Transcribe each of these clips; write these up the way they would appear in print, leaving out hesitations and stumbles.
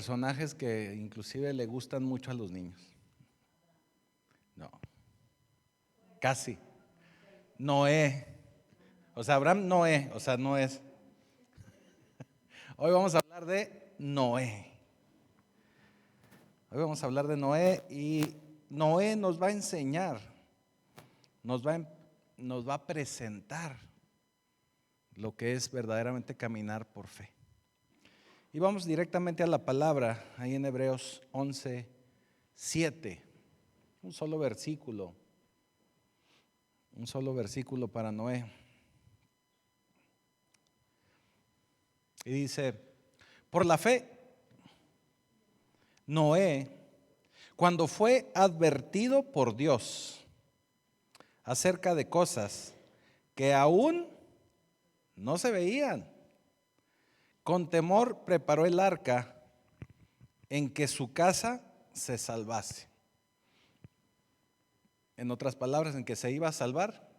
personajes que inclusive le gustan mucho a los niños. No, casi. Noé. O sea, Abraham Noé, o sea, no es. Hoy vamos a hablar de Noé. Hoy vamos a hablar de Noé y Noé nos va a enseñar, nos va a presentar lo que es verdaderamente caminar por fe. Y vamos directamente a la palabra, ahí en Hebreos 11:7, un solo versículo para Noé. Y dice, por la fe, Noé, cuando fue advertido por Dios acerca de cosas que aún no se veían, con temor preparó el arca en que su casa se salvase. En otras palabras, en que se iba a salvar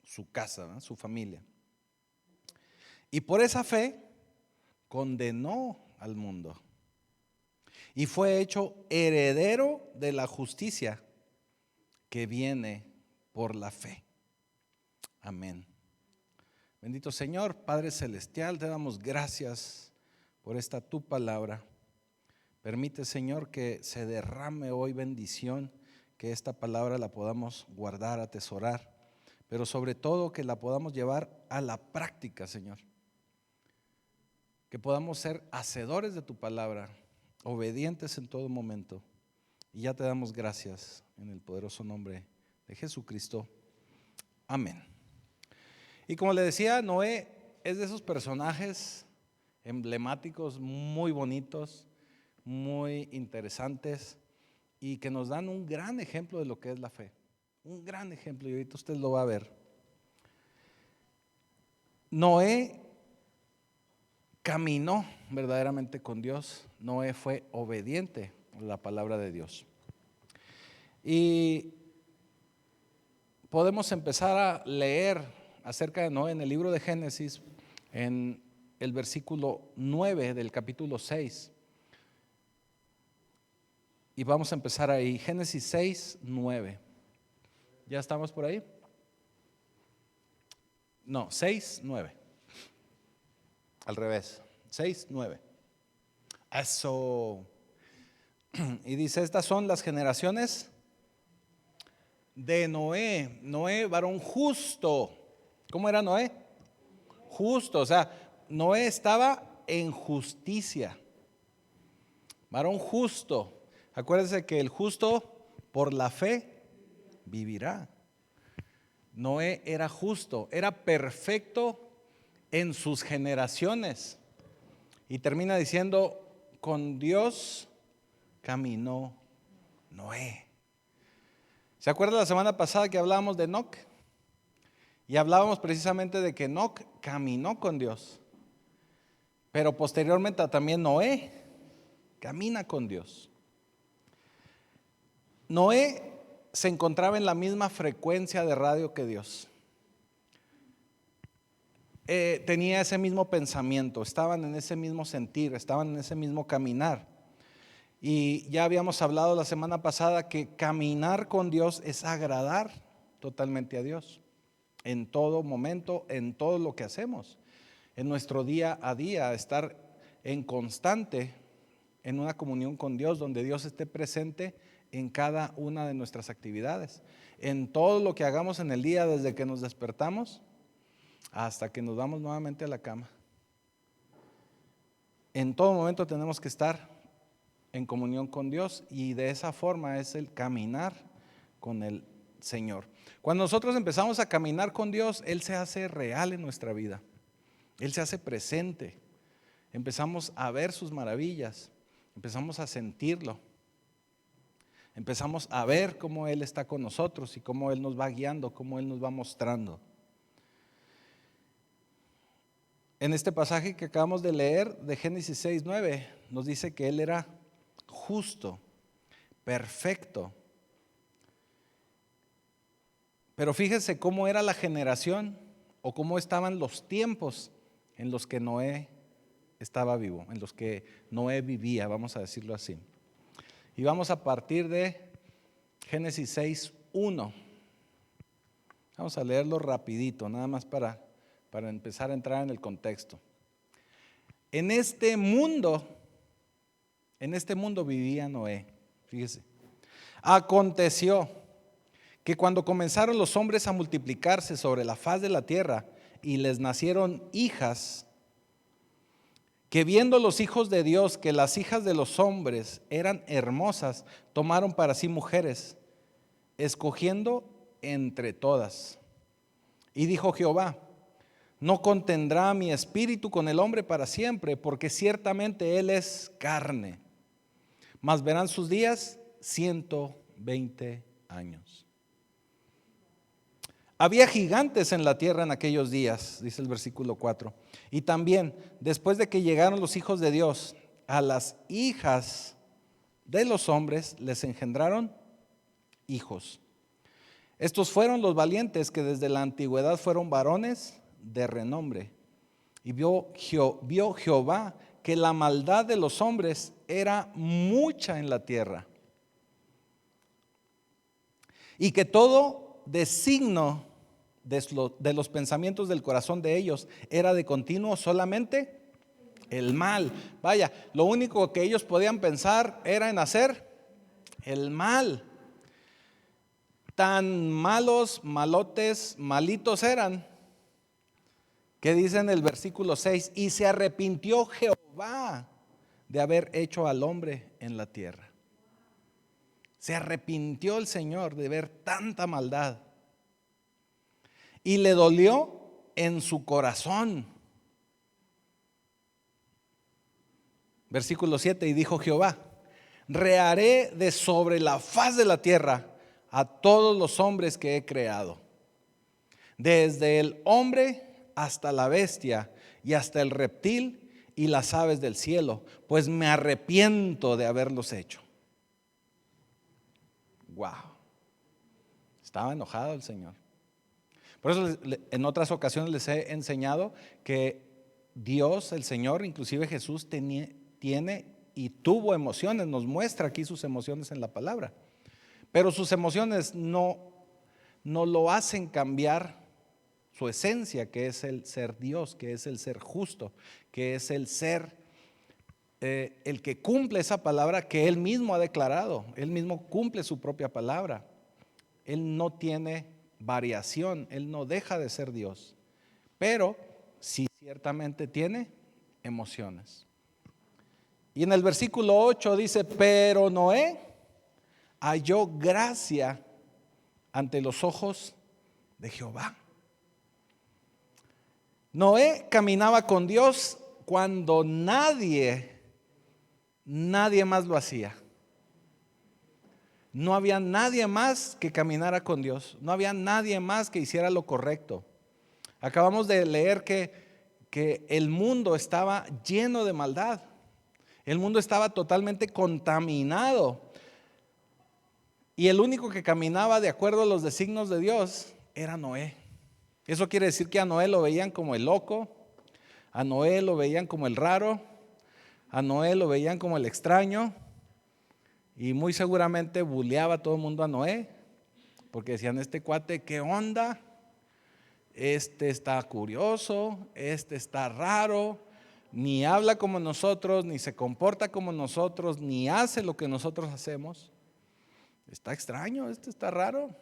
su casa, ¿no? Su familia. Y por esa fe condenó al mundo y fue hecho heredero de la justicia que viene por la fe. Amén. Bendito Señor, Padre Celestial, te damos gracias por esta tu palabra. Permite, Señor, que se derrame hoy bendición, que esta palabra la podamos guardar, atesorar, pero sobre todo que la podamos llevar a la práctica, Señor. Que podamos ser hacedores de tu palabra, obedientes en todo momento. Y ya te damos gracias en el poderoso nombre de Jesucristo. Amén. Y como le decía, Noé es de esos personajes emblemáticos, muy bonitos, muy interesantes y que nos dan un gran ejemplo de lo que es la fe. Un gran ejemplo, y ahorita usted lo va a ver. Noé caminó verdaderamente con Dios. Noé fue obediente a la palabra de Dios. Y podemos empezar a leer acerca de Noé en el libro de Génesis, en el versículo 9 del capítulo 6. Y vamos a empezar ahí, Génesis 6:9. ¿Ya estamos por ahí? No, 6:9. Al revés, 6:9. Eso. Y dice, estas son las generaciones de Noé. Noé, varón justo. ¿Cómo era Noé? Justo, o sea, Noé estaba en justicia. Varón justo. Acuérdense que el justo por la fe vivirá. Noé era justo, era perfecto en sus generaciones. Y termina diciendo, con Dios caminó Noé. ¿Se acuerda la semana pasada que hablábamos de Enoc? Y hablábamos precisamente de que Enoc caminó con Dios. Pero posteriormente también Noé camina con Dios. Noé se encontraba en la misma frecuencia de radio que Dios. Tenía ese mismo pensamiento, estaban en ese mismo sentir, estaban en ese mismo caminar. Y ya habíamos hablado la semana pasada que caminar con Dios es agradar totalmente a Dios. En todo momento, en todo lo que hacemos. En nuestro día a día, estar en constante, en una comunión con Dios, donde Dios esté presente en cada una de nuestras actividades. En todo lo que hagamos en el día, desde que nos despertamos hasta que nos vamos nuevamente a la cama. En todo momento tenemos que estar en comunión con Dios y de esa forma es el caminar con el Señor. Cuando nosotros empezamos a caminar con Dios, Él se hace real en nuestra vida. Él se hace presente. Empezamos a ver sus maravillas, empezamos a sentirlo. Empezamos a ver cómo Él está con nosotros y cómo Él nos va guiando, cómo Él nos va mostrando. En este pasaje que acabamos de leer de Génesis 6:9 nos dice que Él era justo, perfecto. Pero fíjense cómo era la generación o cómo estaban los tiempos en los que Noé estaba vivo, en los que Noé vivía, vamos a decirlo así. Y vamos a partir de Génesis 6:1. Vamos a leerlo rapidito, nada más para empezar a entrar en el contexto. En este mundo vivía Noé. Fíjese. Aconteció que cuando comenzaron los hombres a multiplicarse sobre la faz de la tierra y les nacieron hijas, que viendo los hijos de Dios que las hijas de los hombres eran hermosas, tomaron para sí mujeres, escogiendo entre todas. Y dijo Jehová: no contendrá mi espíritu con el hombre para siempre, porque ciertamente él es carne, mas verán sus días 120 años. Había gigantes en la tierra en aquellos días, dice el versículo 4. Y también, después de que llegaron los hijos de Dios, a las hijas de los hombres les engendraron hijos. Estos fueron los valientes que desde la antigüedad fueron varones de renombre. Y vio Jehová que la maldad de los hombres era mucha en la tierra, y que todo designio de los pensamientos del corazón de ellos era de continuo solamente el mal. Vaya, lo único que ellos podían pensar era en hacer el mal. Tan malos, malotes, malitos eran, que dice en el versículo 6, y se arrepintió Jehová de haber hecho al hombre en la tierra. Se arrepintió el Señor de ver tanta maldad. Y le dolió en su corazón. Versículo 7, y dijo Jehová: reharé de sobre la faz de la tierra a todos los hombres que he creado, desde el hombre hasta la bestia y hasta el reptil y las aves del cielo, pues me arrepiento de haberlos hecho. Wow. Estaba enojado el Señor. Por eso en otras ocasiones les he enseñado que Dios, el Señor, inclusive Jesús, tiene y tuvo emociones. Nos muestra aquí sus emociones en la palabra. Pero sus emociones no lo hacen cambiar su esencia, que es el ser Dios, que es el ser justo, que es el ser el que cumple esa palabra que Él mismo ha declarado. Él mismo cumple su propia palabra. Él no tiene variación, Él no deja de ser Dios, pero sí ciertamente tiene emociones. Y en el versículo 8 dice: pero Noé halló gracia ante los ojos de Jehová. Noé caminaba con Dios cuando nadie más lo hacía. No había nadie más que caminara con Dios. No había nadie más que hiciera lo correcto. Acabamos de leer que el mundo estaba lleno de maldad. El mundo estaba totalmente contaminado. Y el único que caminaba de acuerdo a los designios de Dios era Noé. Eso quiere decir que a Noé lo veían como el loco, a Noé lo veían como el raro, a Noé lo veían como el extraño. Y muy seguramente bulleaba a todo el mundo a Noé, porque decían: este cuate, ¿qué onda? Este está curioso, este está raro, ni habla como nosotros, ni se comporta como nosotros, ni hace lo que nosotros hacemos. Está extraño, este está raro.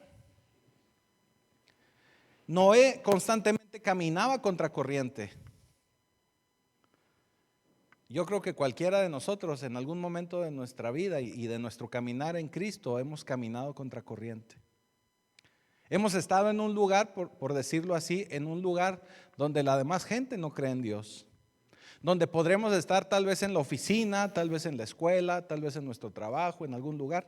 Noé constantemente caminaba contracorriente. Yo creo que cualquiera de nosotros en algún momento de nuestra vida y de nuestro caminar en Cristo hemos caminado contracorriente. Hemos estado en un lugar, por decirlo así, en un lugar donde la demás gente no cree en Dios. Donde podremos estar tal vez en la oficina, tal vez en la escuela, tal vez en nuestro trabajo, en algún lugar.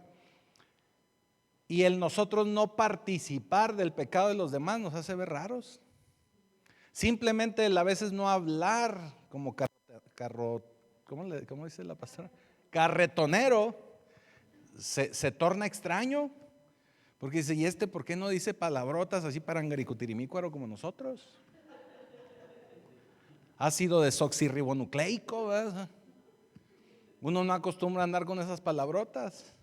Y el nosotros no participar del pecado de los demás nos hace ver raros. Simplemente a veces no hablar como ¿cómo dice la pastora? Carretonero, se torna extraño, porque dice: ¿y este por qué no dice palabrotas así para angaricutirimícuaro como nosotros? ácido desoxirribonucleico, ¿verdad? Uno no acostumbra a andar con esas palabrotas.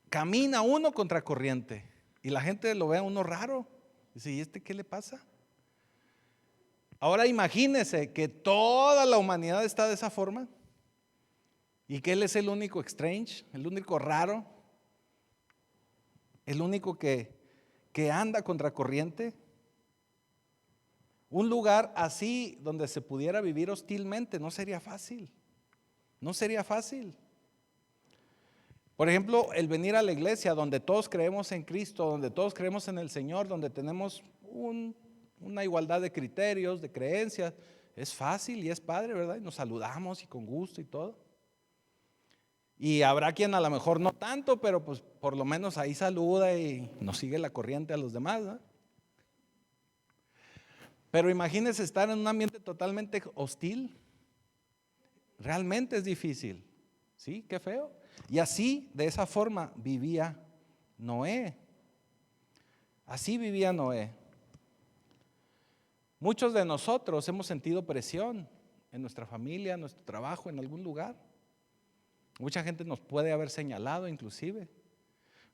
Camina uno contra corriente y la gente lo ve a uno raro. Dice, ¿y este qué le pasa? Ahora imagínese que toda la humanidad está de esa forma y que él es el único strange, el único raro, el único que anda contra corriente. Un lugar así donde se pudiera vivir hostilmente no sería fácil. No sería fácil. Por ejemplo, el venir a la iglesia donde todos creemos en Cristo, donde todos creemos en el Señor, donde tenemos una igualdad de criterios, de creencias, es fácil y es padre, ¿verdad? Y nos saludamos y con gusto y todo. Y habrá quien a lo mejor no tanto, pero pues por lo menos ahí saluda y nos sigue la corriente a los demás, ¿no? Pero imagínese estar en un ambiente totalmente hostil. Realmente es difícil. ¿Sí? Qué feo. Y así, de esa forma, vivía Noé. Así vivía Noé. Muchos de nosotros hemos sentido presión en nuestra familia, en nuestro trabajo, en algún lugar. Mucha gente nos puede haber señalado inclusive,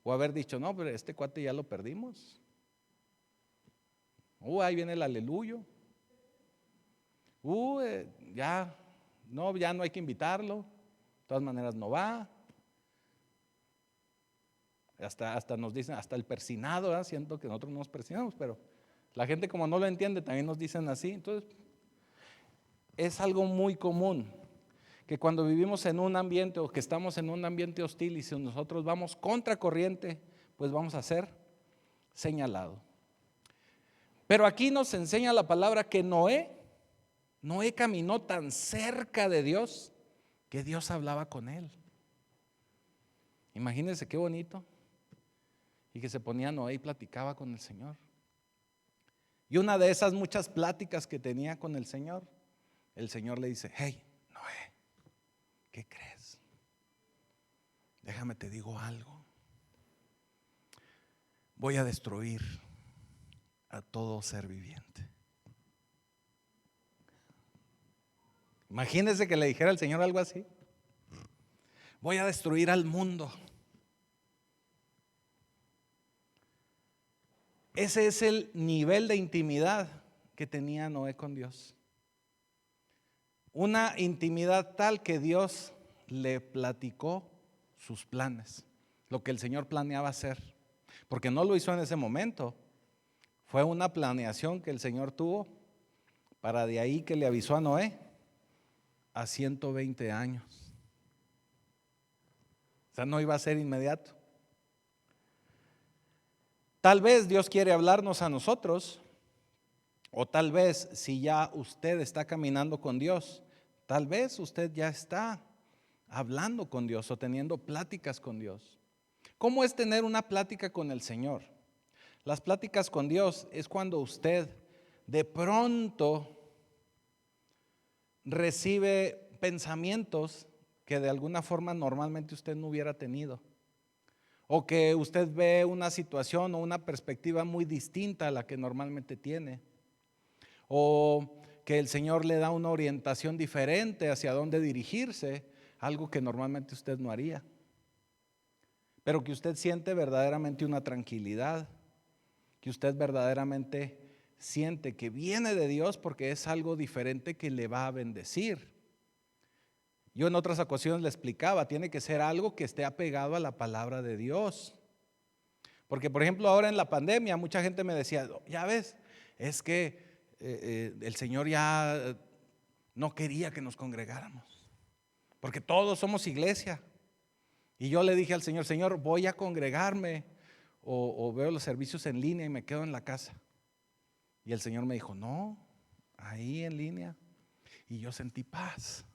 o haber dicho, no, pero este cuate ya lo perdimos. Ahí viene el aleluyo. Ya no hay que invitarlo. De todas maneras no va. Hasta nos dicen, hasta el persinado, ¿verdad? Siento que nosotros no nos persinamos, pero la gente como no lo entiende también nos dicen así. Entonces, es algo muy común que cuando vivimos en un ambiente o que estamos en un ambiente hostil y si nosotros vamos contra corriente, pues vamos a ser señalados. Pero aquí nos enseña la palabra que Noé caminó tan cerca de Dios que Dios hablaba con él. Imagínense qué bonito. Y que se ponía Noé y platicaba con el Señor. Y una de esas muchas pláticas que tenía con el Señor le dice, hey, Noé, ¿qué crees? Déjame te digo algo. Voy a destruir a todo ser viviente. Imagínese que le dijera al Señor algo así. Voy a destruir al mundo. Ese es el nivel de intimidad que tenía Noé con Dios. Una intimidad tal que Dios le platicó sus planes, lo que el Señor planeaba hacer. Porque no lo hizo en ese momento. Fue una planeación que el Señor tuvo para de ahí que le avisó a Noé a 120 años. O sea, no iba a ser inmediato. Tal vez Dios quiere hablarnos a nosotros, o tal vez si ya usted está caminando con Dios, tal vez usted ya está hablando con Dios o teniendo pláticas con Dios. ¿Cómo es tener una plática con el Señor? Las pláticas con Dios es cuando usted de pronto recibe pensamientos que de alguna forma normalmente usted no hubiera tenido. O que usted ve una situación o una perspectiva muy distinta a la que normalmente tiene. O que el Señor le da una orientación diferente hacia dónde dirigirse, algo que normalmente usted no haría. Pero que usted siente verdaderamente una tranquilidad, que usted verdaderamente siente que viene de Dios porque es algo diferente que le va a bendecir. Yo en otras ocasiones le explicaba, tiene que ser algo que esté apegado a la palabra de Dios. Porque por ejemplo ahora en la pandemia mucha gente me decía, ya ves, es que el Señor ya no quería que nos congregáramos, porque todos somos iglesia. Y yo le dije al Señor, Señor, voy a congregarme o veo los servicios en línea y me quedo en la casa. Y el Señor me dijo, no, ahí en línea. Y yo sentí paz.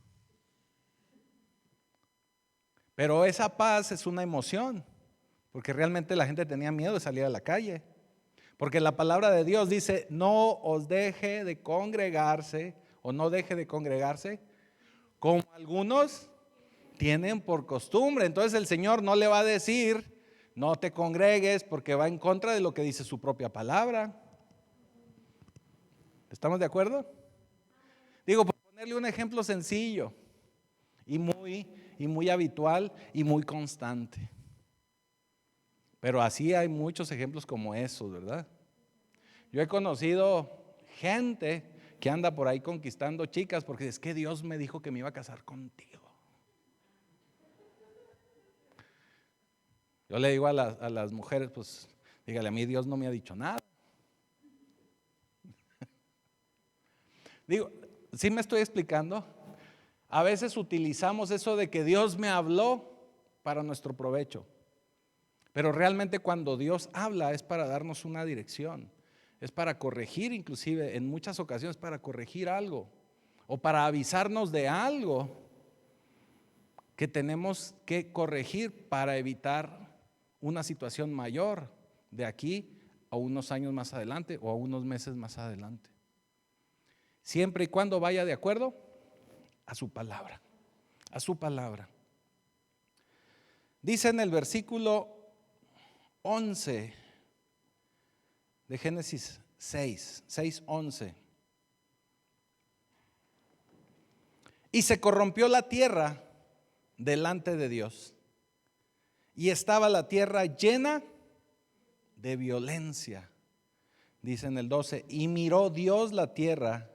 Pero esa paz es una emoción, porque realmente la gente tenía miedo de salir a la calle. Porque la palabra de Dios dice, no os deje de congregarse o no deje de congregarse como algunos tienen por costumbre. Entonces el Señor no le va a decir, no te congregues, porque va en contra de lo que dice su propia palabra. ¿Estamos de acuerdo? Digo, por ponerle un ejemplo sencillo y muy habitual y muy constante. Pero así hay muchos ejemplos como esos, ¿verdad? Yo he conocido gente que anda por ahí conquistando chicas porque es que Dios me dijo que me iba a casar contigo. Yo le digo a las mujeres, pues dígale, a mí Dios no me ha dicho nada. Digo, ¿sí me estoy explicando? A veces utilizamos eso de que Dios me habló para nuestro provecho. Pero realmente cuando Dios habla es para darnos una dirección. Es para corregir, inclusive en muchas ocasiones para corregir algo. O para avisarnos de algo que tenemos que corregir para evitar una situación mayor de aquí a unos años más adelante o a unos meses más adelante. Siempre y cuando vaya de acuerdo a su palabra, a su palabra. Dice en el versículo 11 de Génesis 6:11. Y se corrompió la tierra delante de Dios, y estaba la tierra llena de violencia. Dice en el 12, y miró Dios la tierra,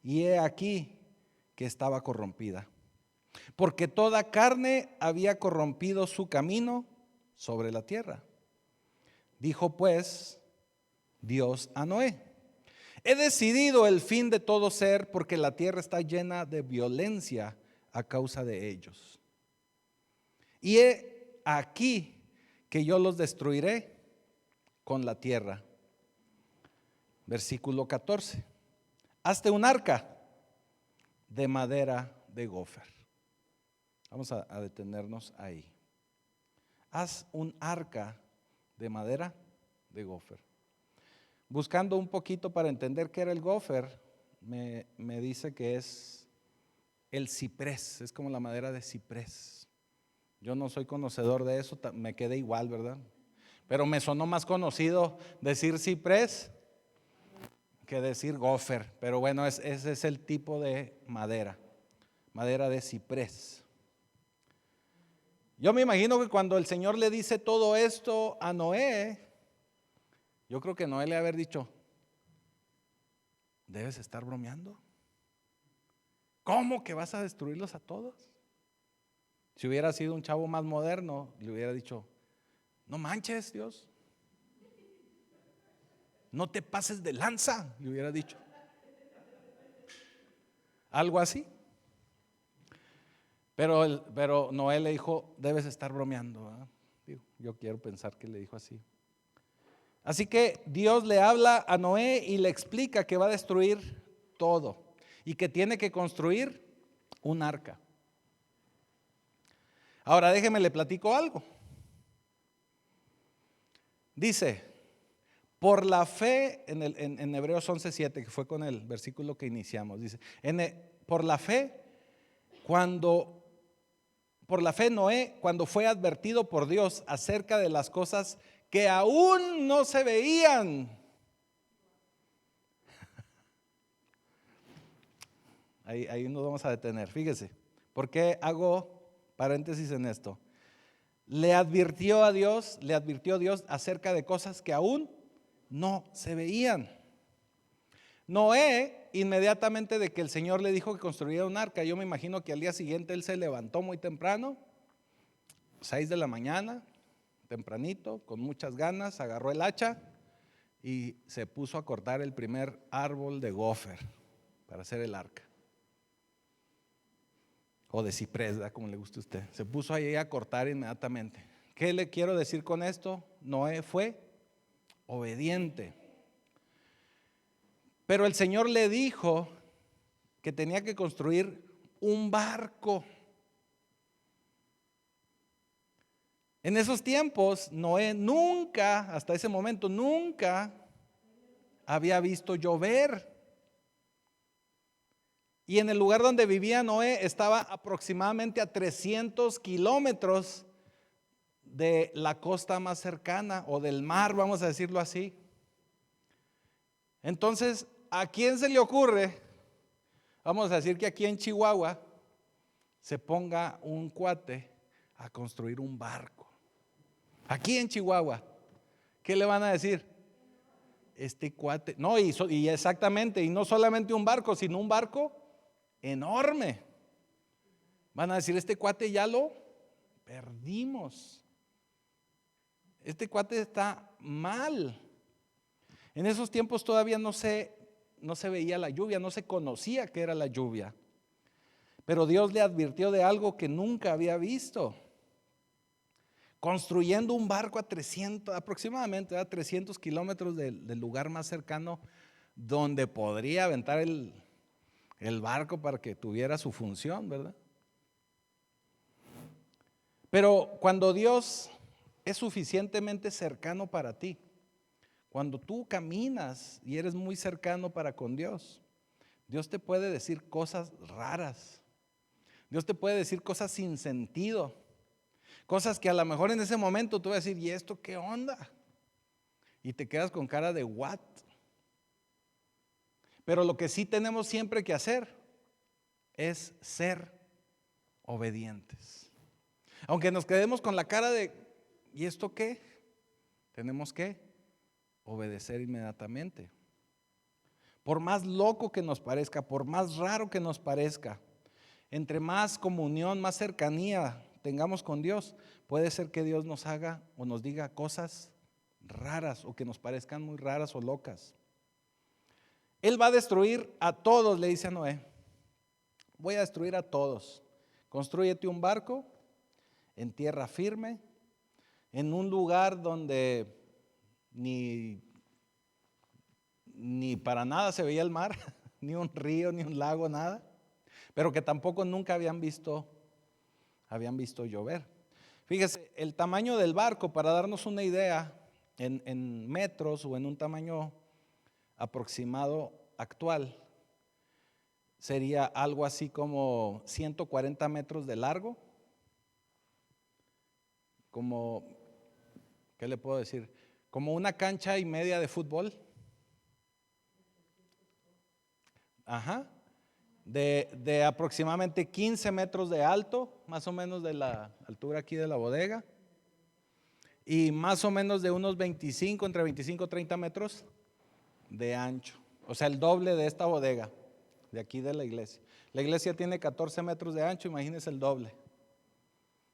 y he aquí que estaba corrompida, porque toda carne había corrompido su camino sobre la tierra. Dijo pues Dios a Noé: he decidido el fin de todo ser, porque la tierra está llena de violencia a causa de ellos. Y he aquí que yo los destruiré con la tierra. Versículo 14. Hazte un arca de madera de gofer. Vamos a detenernos ahí. Haz un arca de madera de gofer. Buscando un poquito para entender qué era el gofer, me dice que es el ciprés, es como la madera de ciprés. Yo no soy conocedor de eso, me quedé igual, ¿verdad? Pero me sonó más conocido decir ciprés que decir gofer. Pero bueno, ese es el tipo de madera, madera de ciprés. Yo me imagino que cuando el Señor le dice todo esto a Noé, yo creo que Noé le ha haber dicho: debes estar bromeando. ¿Cómo que vas a destruirlos a todos? Si hubiera sido un chavo más moderno, le hubiera dicho: no manches, Dios, no te pases de lanza, le hubiera dicho. Algo así. Pero Noé le dijo: debes estar bromeando, ¿verdad? Yo quiero pensar que le dijo así. Así que Dios le habla a Noé y le explica que va a destruir todo y que tiene que construir un arca. Ahora déjeme le platico algo. Dice, por la fe, en Hebreos 11:7, que fue con el versículo que iniciamos, dice, por la fe Noé, cuando fue advertido por Dios acerca de las cosas que aún no se veían. Ahí nos vamos a detener, fíjese. ¿Por qué hago paréntesis en esto? Le advirtió Dios acerca de cosas que aún no se veían. Noé, inmediatamente de que el Señor le dijo que construyera un arca, yo me imagino que al día siguiente él se levantó muy temprano, 6 de la mañana, tempranito, con muchas ganas, agarró el hacha y se puso a cortar el primer árbol de gofer para hacer el arca. O de ciprés, ¿verdad? Como le guste a usted. Se puso ahí a cortar inmediatamente. ¿Qué le quiero decir con esto? Noé fue obediente. Pero el Señor le dijo que tenía que construir un barco. En esos tiempos, Noé nunca, hasta ese momento, nunca había visto llover. Y en el lugar donde vivía Noé estaba aproximadamente a 300 kilómetros de la costa más cercana o del mar, vamos a decirlo así. Entonces, ¿a quién se le ocurre? vamos a decir que aquí en Chihuahua se ponga un cuate a construir un barco. Aquí en Chihuahua, ¿qué le van a decir? Este cuate, no, y exactamente, y no solamente un barco, sino un barco enorme. Van a decir, este cuate ya lo perdimos. Este cuate está mal. En esos tiempos todavía no se veía la lluvia, no se conocía qué era la lluvia. Pero Dios le advirtió de algo que nunca había visto. Construyendo un barco a 300, aproximadamente a 300 kilómetros del lugar más cercano donde podría aventar el barco para que tuviera su función, ¿verdad? Pero cuando Dios es suficientemente cercano para ti, cuando tú caminas y eres muy cercano para con Dios, Dios te puede decir cosas raras. Dios te puede decir cosas sin sentido. Cosas que a lo mejor en ese momento tú vas a decir, ¿y esto qué onda? Y te quedas con cara de what. Pero lo que sí tenemos siempre que hacer es ser obedientes. Aunque nos quedemos con la cara de, ¿y esto qué? Tenemos que obedecer inmediatamente. Por más loco que nos parezca, por más raro que nos parezca, entre más comunión, más cercanía tengamos con Dios, puede ser que Dios nos haga o nos diga cosas raras o que nos parezcan muy raras o locas. Él va a destruir a todos, le dice a Noé. Voy a destruir a todos. Constrúyete un barco en tierra firme, en un lugar donde ni para nada se veía el mar, ni un río, ni un lago, nada, pero que tampoco nunca habían visto llover. Fíjese, el tamaño del barco, para darnos una idea, en metros o en un tamaño aproximado actual, sería algo así como 140 metros de largo, como, ¿qué le puedo decir? Como una cancha y media de fútbol. Ajá. De aproximadamente 15 metros de alto, más o menos de la altura aquí de la bodega, y más o menos de unos 25, entre 25 y 30 metros de ancho. O sea, el doble de esta bodega, de aquí de la iglesia. La iglesia tiene 14 metros de ancho, imagínense el doble.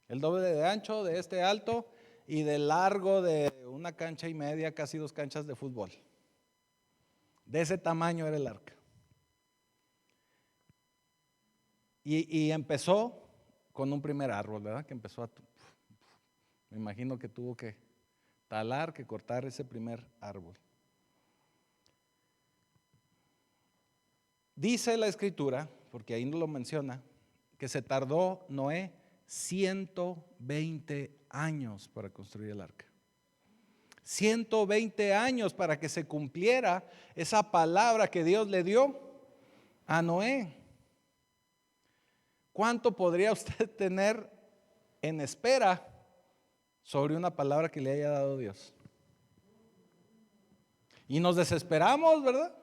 El doble de ancho, de este alto, y de largo de una cancha y media, casi 2 canchas de fútbol. De ese tamaño era el arca. Y empezó con un primer árbol, ¿verdad? Que empezó me imagino que tuvo que talar, que cortar ese primer árbol. Dice la escritura, porque ahí no lo menciona, que se tardó Noé 120 años para construir el arca. 120 años para que se cumpliera esa palabra que Dios le dio a Noé. ¿Cuánto podría usted tener en espera sobre una palabra que le haya dado Dios? Y nos desesperamos, ¿verdad?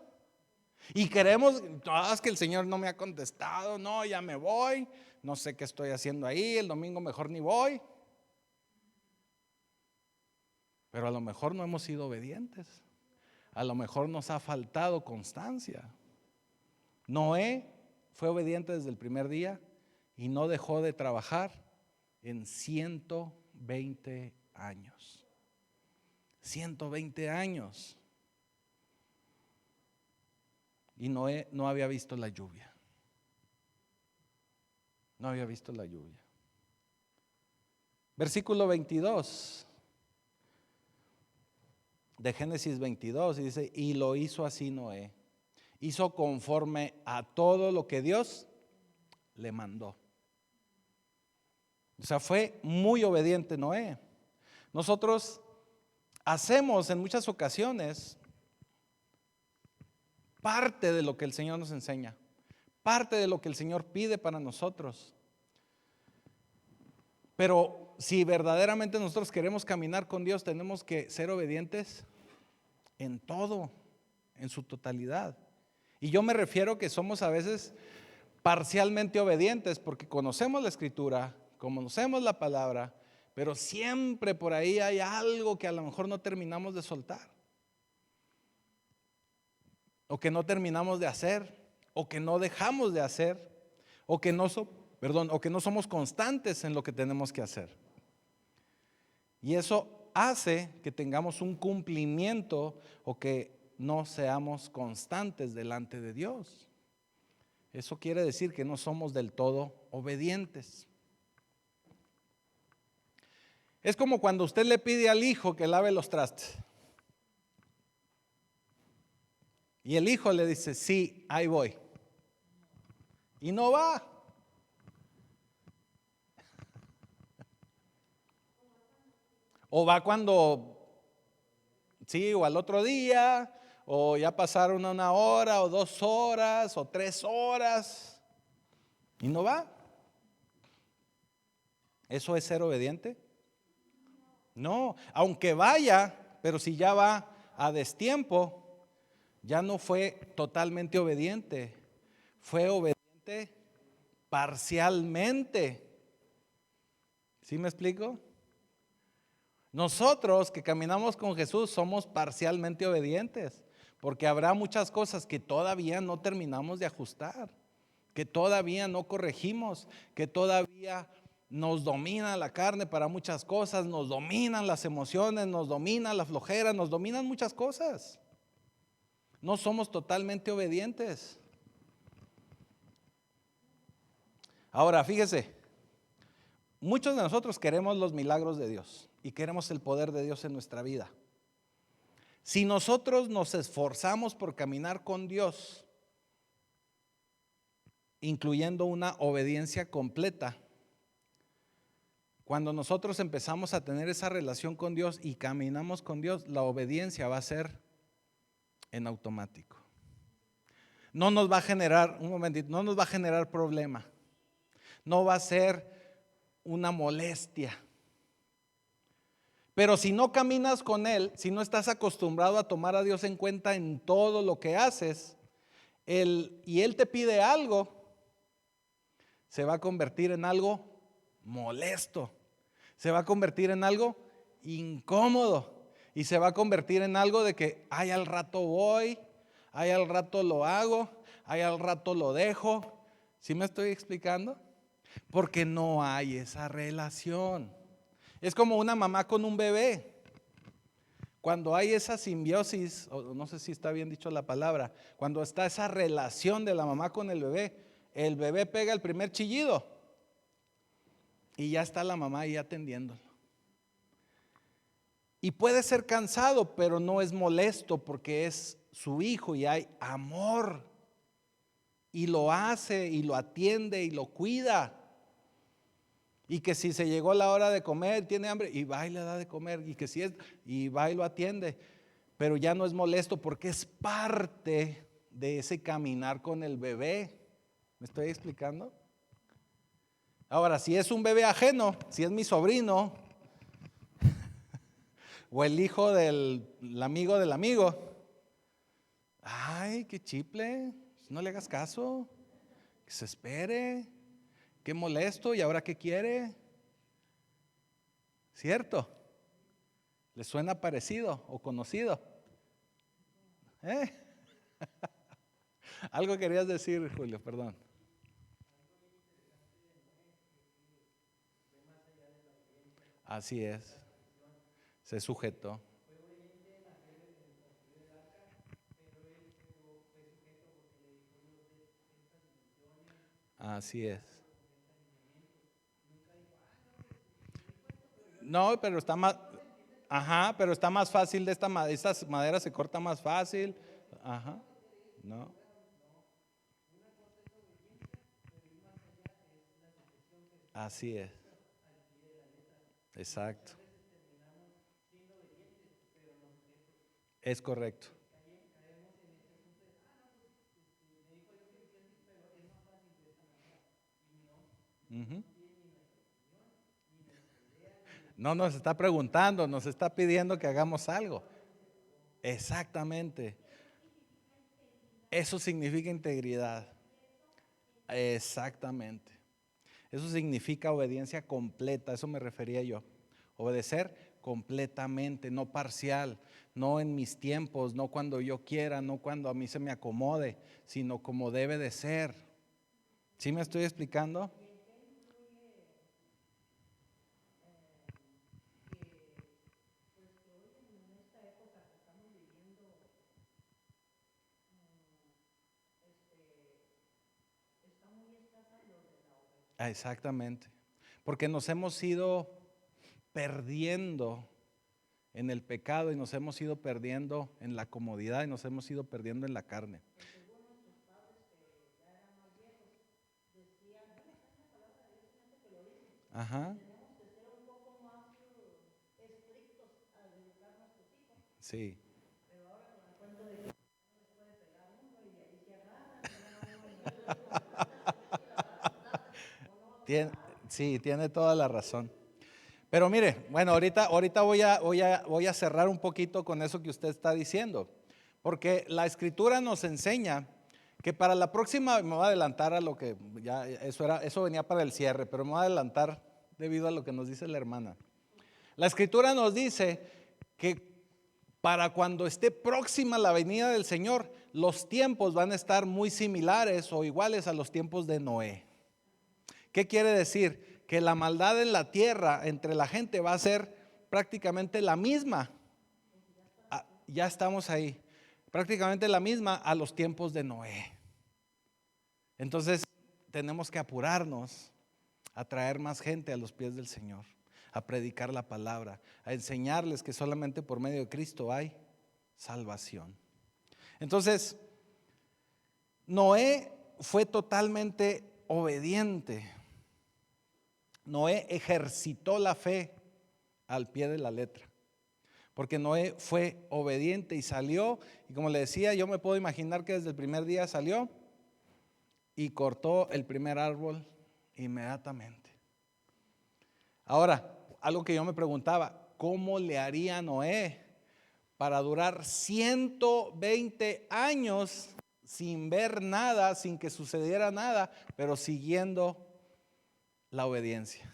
Y queremos, no, es que el Señor no me ha contestado, no, ya me voy, no sé qué estoy haciendo ahí, el domingo mejor ni voy. Pero a lo mejor no hemos sido obedientes, a lo mejor nos ha faltado constancia. Noé fue obediente desde el primer día y no dejó de trabajar en 120 años. 120 años. Y Noé no había visto la lluvia. No había visto la lluvia. Versículo 22 de Génesis 22 y dice, y lo hizo así Noé. Hizo conforme a todo lo que Dios le mandó. O sea, fue muy obediente Noé. Nosotros hacemos en muchas ocasiones parte de lo que el Señor nos enseña, parte de lo que el Señor pide para nosotros. Pero si verdaderamente nosotros queremos caminar con Dios, tenemos que ser obedientes en todo, en su totalidad. Y yo me refiero que somos a veces parcialmente obedientes porque conocemos la Escritura, conocemos la palabra, pero siempre por ahí hay algo que a lo mejor no terminamos de soltar, o que no terminamos de hacer, o que no dejamos de hacer, o que no somos constantes en lo que tenemos que hacer. Y eso hace que tengamos un cumplimiento o que no seamos constantes delante de Dios. Eso quiere decir que no somos del todo obedientes. Es como cuando usted le pide al hijo que lave los trastes. Y el hijo le dice, sí, ahí voy. Y no va. O va cuando, sí, o al otro día, o ya pasaron 1 hora, o 2 horas, o 3 horas, y no va. ¿Eso es ser obediente? No, aunque vaya, pero si ya va a destiempo, ya no fue totalmente obediente, fue obediente parcialmente. ¿Sí me explico? Nosotros que caminamos con Jesús somos parcialmente obedientes, porque habrá muchas cosas que todavía no terminamos de ajustar, que todavía no corregimos, que todavía nos domina la carne para muchas cosas, nos dominan las emociones, nos domina la flojera, nos dominan muchas cosas. No somos totalmente obedientes. Ahora, fíjese, muchos de nosotros queremos los milagros de Dios y queremos el poder de Dios en nuestra vida. Si nosotros nos esforzamos por caminar con Dios, incluyendo una obediencia completa, cuando nosotros empezamos a tener esa relación con Dios y caminamos con Dios, la obediencia va a ser en automático. No nos va a generar, un momentito, no nos va a generar problema. No va a ser una molestia. Pero si no caminas con Él, si no estás acostumbrado a tomar a Dios en cuenta en todo lo que haces, y Él te pide algo, se va a convertir en algo molesto, se va a convertir en algo incómodo y se va a convertir en algo de que, ay, al rato voy, ay, al rato lo hago, ay, al rato lo dejo. ¿Sí me estoy explicando? Porque no hay esa relación. Es como una mamá con un bebé. Cuando hay esa simbiosis, o no sé si está bien dicho la palabra, cuando está esa relación de la mamá con el bebé pega el primer chillido y ya está la mamá ahí atendiéndolo. Y puede ser cansado, pero no es molesto porque es su hijo y hay amor. Y lo hace y lo atiende y lo cuida. Y que si se llegó la hora de comer, tiene hambre, y va y le da de comer. Y que si es, y va y lo atiende. Pero ya no es molesto porque es parte de ese caminar con el bebé. ¿Me estoy explicando? Ahora, si es un bebé ajeno, si es mi sobrino, o el hijo del amigo del amigo, ay, qué chiple, no le hagas caso, que se espere, qué molesto, y ahora qué quiere. ¿Cierto? ¿Le suena parecido o conocido? ¿Eh? Algo querías decir, Julio, perdón. Así es, se sujetó. Así es. No, pero está más, ajá, pero está más fácil de esta madera se corta más fácil. Ajá, no. Así es. Exacto. Es correcto. Ujú. No nos está preguntando, nos está pidiendo que hagamos algo. Exactamente. Eso significa integridad. Exactamente. Eso significa obediencia completa, a eso me refería yo. Obedecer completamente, no parcial, no en mis tiempos, no cuando yo quiera, no cuando a mí se me acomode, sino como debe de ser. ¿Sí me estoy explicando? Exactamente. Porque nos hemos ido perdiendo en el pecado y nos hemos ido perdiendo en la comodidad y nos hemos ido perdiendo en la carne. Ajá. Sí. Tiene, sí, tiene toda la razón. Pero mire, bueno, ahorita voy a cerrar un poquito con eso que usted está diciendo, porque la Escritura nos enseña que para la próxima, me voy a adelantar a lo que ya eso venía para el cierre, pero me voy a adelantar debido a lo que nos dice la hermana. La Escritura nos dice que para cuando esté próxima la venida del Señor, los tiempos van a estar muy similares o iguales a los tiempos de Noé. ¿Qué quiere decir? Que la maldad en la tierra entre la gente va a ser prácticamente la misma. Ya estamos ahí. Prácticamente la misma a los tiempos de Noé. Entonces tenemos que apurarnos a traer más gente a los pies del Señor, a predicar la palabra, a enseñarles que solamente por medio de Cristo hay salvación. Entonces, Noé fue totalmente obediente. Noé ejercitó la fe al pie de la letra, porque Noé fue obediente y salió, y como le decía, yo me puedo imaginar que desde el primer día salió y cortó el primer árbol inmediatamente. Ahora, algo que yo me preguntaba, ¿cómo le haría Noé para durar 120 años sin ver nada, sin que sucediera nada, pero siguiendo la obediencia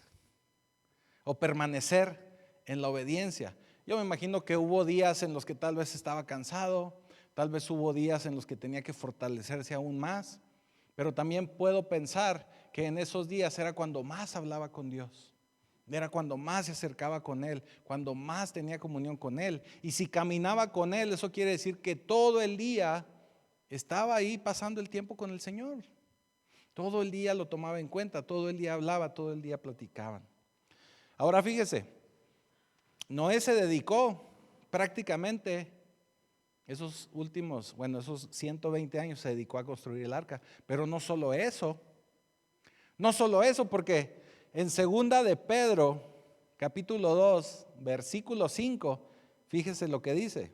o permanecer en la obediencia? Yo me imagino que hubo días en los que tal vez estaba cansado, tal vez hubo días en los que tenía que fortalecerse aún más, pero también puedo pensar que en esos días era cuando más hablaba con Dios, era cuando más se acercaba con Él, cuando más tenía comunión con Él. Y si caminaba con Él, eso quiere decir que todo el día estaba ahí pasando el tiempo con el Señor. Todo el día lo tomaba en cuenta, todo el día hablaba, todo el día platicaban. Ahora fíjese, Noé se dedicó prácticamente esos 120 años se dedicó a construir el arca. Pero no solo eso, porque en segunda de Pedro, capítulo 2, versículo 5, fíjese lo que dice.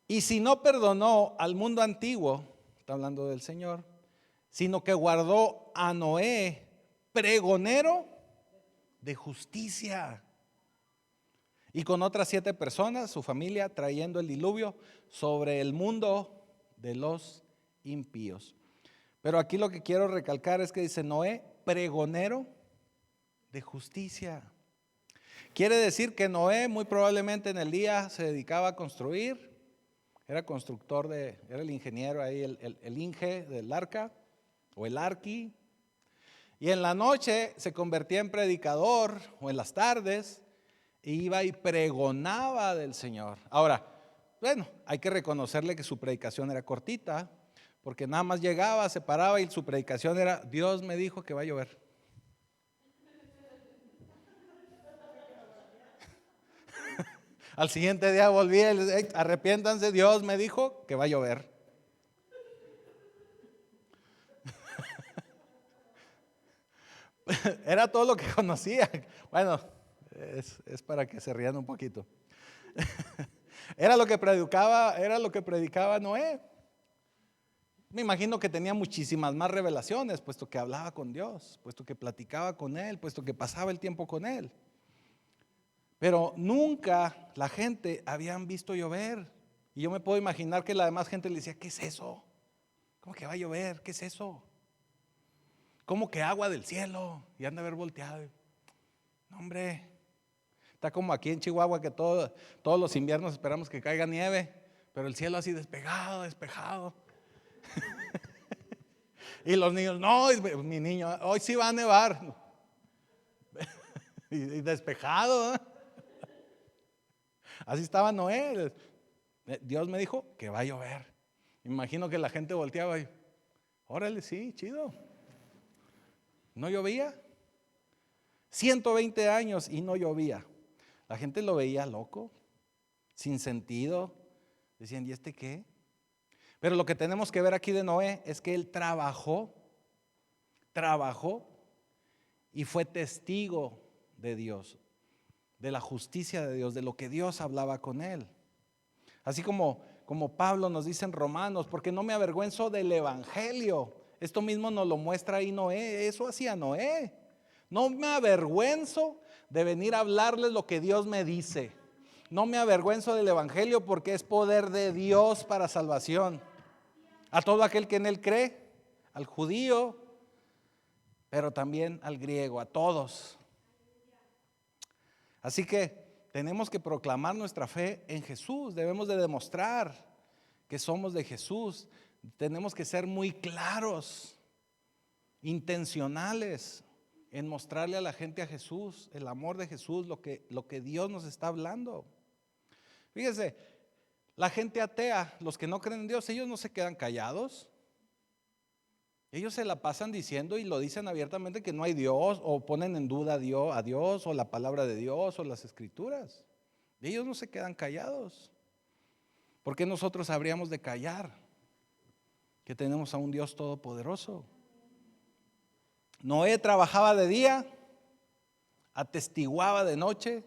Y si no perdonó al mundo antiguo, está hablando del Señor, sino que guardó a Noé, pregonero de justicia, y con otras 7 personas, su familia, trayendo el diluvio sobre el mundo de los impíos. Pero aquí lo que quiero recalcar es que dice Noé, pregonero de justicia. Quiere decir que Noé muy probablemente en el día se dedicaba a construir, era constructor era el ingeniero ahí, el inge del arca o el arqui. Y en la noche se convertía en predicador, o en las tardes iba y pregonaba del Señor. Ahora, bueno, hay que reconocerle que su predicación era cortita, porque nada más llegaba, se paraba y su predicación era: Dios me dijo que va a llover. Al siguiente día volvía y les decía: arrepiéntanse, Dios me dijo que va a llover. Era todo lo que conocía. Bueno, es para que se rían un poquito. Era lo que predicaba Noé. Me imagino que tenía muchísimas más revelaciones, puesto que hablaba con Dios, puesto que platicaba con Él, puesto que pasaba el tiempo con Él. Pero nunca la gente habían visto llover. Y yo me puedo imaginar que la demás gente le decía: ¿qué es eso? ¿Cómo que va a llover? ¿Qué es eso? ¿Cómo que agua del cielo? Y han de haber volteado. No, hombre, está como aquí en Chihuahua que todos los inviernos esperamos que caiga nieve, pero el cielo así despejado. Y los niños, no, mi niño, hoy sí va a nevar. Y despejado, ¿eh? Así estaba Noé. Dios me dijo que va a llover. Imagino que la gente volteaba y, órale, sí, chido. No llovía. 120 años y no llovía. La gente lo veía loco, sin sentido. Decían, ¿y este qué? Pero lo que tenemos que ver aquí de Noé es que él trabajó y fue testigo de Dios, de la justicia de Dios, de lo que Dios hablaba con él. Así como Pablo nos dice en Romanos, porque no me avergüenzo del evangelio. Esto mismo nos lo muestra ahí Noé, eso hacía Noé. No me avergüenzo de venir a hablarles lo que Dios me dice. No me avergüenzo del evangelio porque es poder de Dios para salvación. A todo aquel que en él cree, al judío, pero también al griego, a todos. Así que tenemos que proclamar nuestra fe en Jesús. Debemos de demostrar que somos de Jesús. Tenemos que ser muy claros, intencionales en mostrarle a la gente a Jesús, el amor de Jesús, lo que Dios nos está hablando. Fíjese, la gente atea, los que no creen en Dios, ellos no se quedan callados. Ellos se la pasan diciendo y lo dicen abiertamente que no hay Dios, o ponen en duda a Dios o la palabra de Dios o las escrituras. Ellos no se quedan callados. ¿Por qué nosotros habríamos de callar que tenemos a un Dios todopoderoso? Noé trabajaba de día, atestiguaba de noche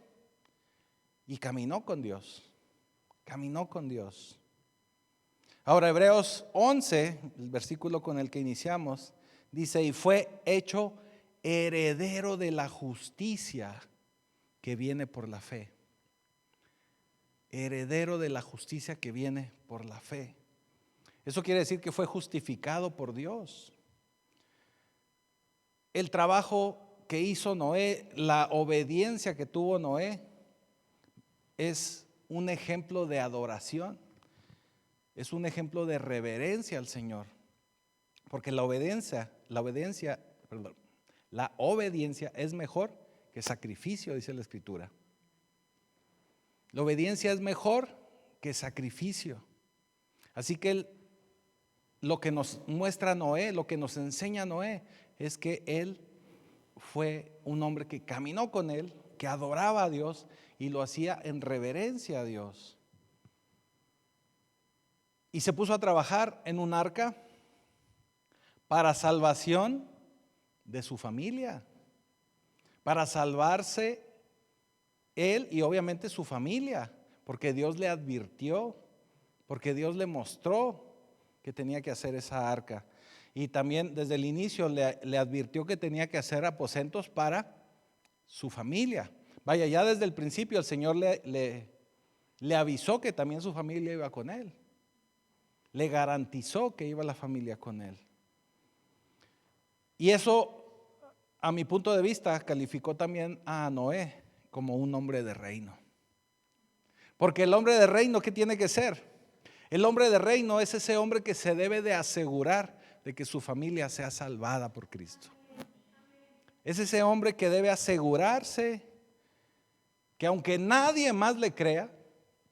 y caminó con Dios. Caminó con Dios. Ahora Hebreos 11, el versículo con el que iniciamos, dice, y fue hecho heredero de la justicia que viene por la fe. Heredero de la justicia que viene por la fe. Eso quiere decir que fue justificado por Dios. El trabajo que hizo Noé, la obediencia que tuvo Noé, es un ejemplo de adoración. Es un ejemplo de reverencia al Señor. Porque la obediencia es mejor que sacrificio, dice la Escritura. La obediencia es mejor que sacrificio. Así que lo que nos muestra Noé, lo que nos enseña Noé, es que él fue un hombre que caminó con él, que adoraba a Dios y lo hacía en reverencia a Dios. Y se puso a trabajar en un arca para salvación de su familia, para salvarse él y obviamente su familia, porque Dios le advirtió, porque Dios le mostró que tenía que hacer esa arca. Y también desde el inicio le advirtió que tenía que hacer aposentos para su familia. Vaya, ya desde el principio el Señor le avisó que también su familia iba con él. Le garantizó que iba la familia con él. Y eso, a mi punto de vista, calificó también a Noé como un hombre de reino. Porque el hombre de reino, ¿qué tiene que ser? El hombre de reino es ese hombre que se debe de asegurar de que su familia sea salvada por Cristo. Es ese hombre que debe asegurarse que aunque nadie más le crea,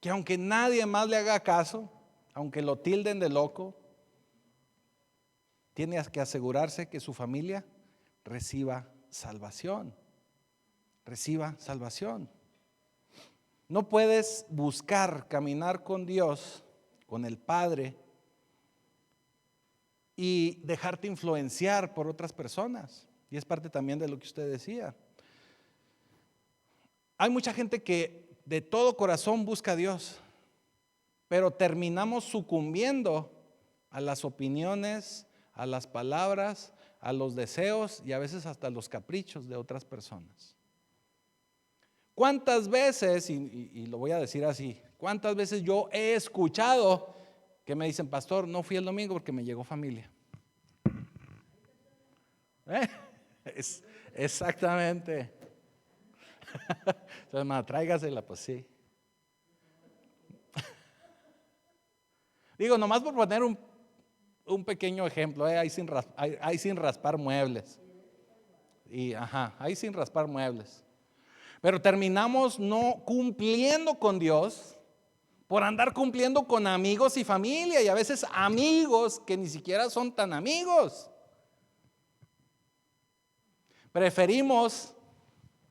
que aunque nadie más le haga caso, aunque lo tilden de loco, tiene que asegurarse que su familia reciba salvación. Reciba salvación. No puedes buscar caminar con Dios, con el Padre, y dejarte influenciar por otras personas. Y es parte también de lo que usted decía. Hay mucha gente que de todo corazón busca a Dios, pero terminamos sucumbiendo a las opiniones, a las palabras, a los deseos y a veces hasta los caprichos de otras personas. ¿Cuántas veces, y lo voy a decir así, cuántas veces yo he escuchado ¿Qué me dicen, pastor? No fui el domingo porque me llegó familia. Exactamente. Entonces, hermano, tráigasela, pues sí. Digo, nomás por poner un pequeño ejemplo, ahí sin raspar muebles. Y ahí sin raspar muebles. Pero terminamos no cumpliendo con Dios por andar cumpliendo con amigos y familia, y a veces amigos que ni siquiera son tan amigos. Preferimos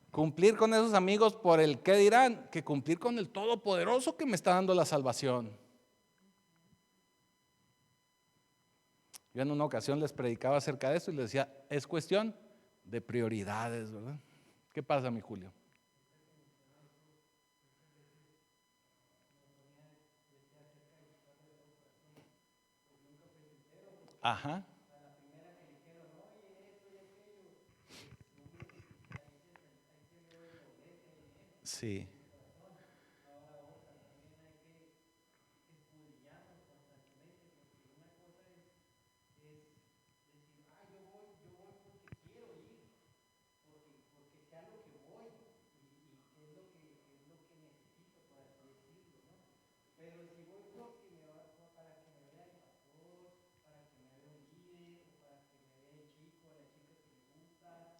cumplir con esos amigos por el qué dirán que cumplir con el Todopoderoso que me está dando la salvación. Yo en una ocasión les predicaba acerca de esto y les decía, es cuestión de prioridades, ¿verdad? ¿Qué pasa, mi Julio? Ajá. Sí.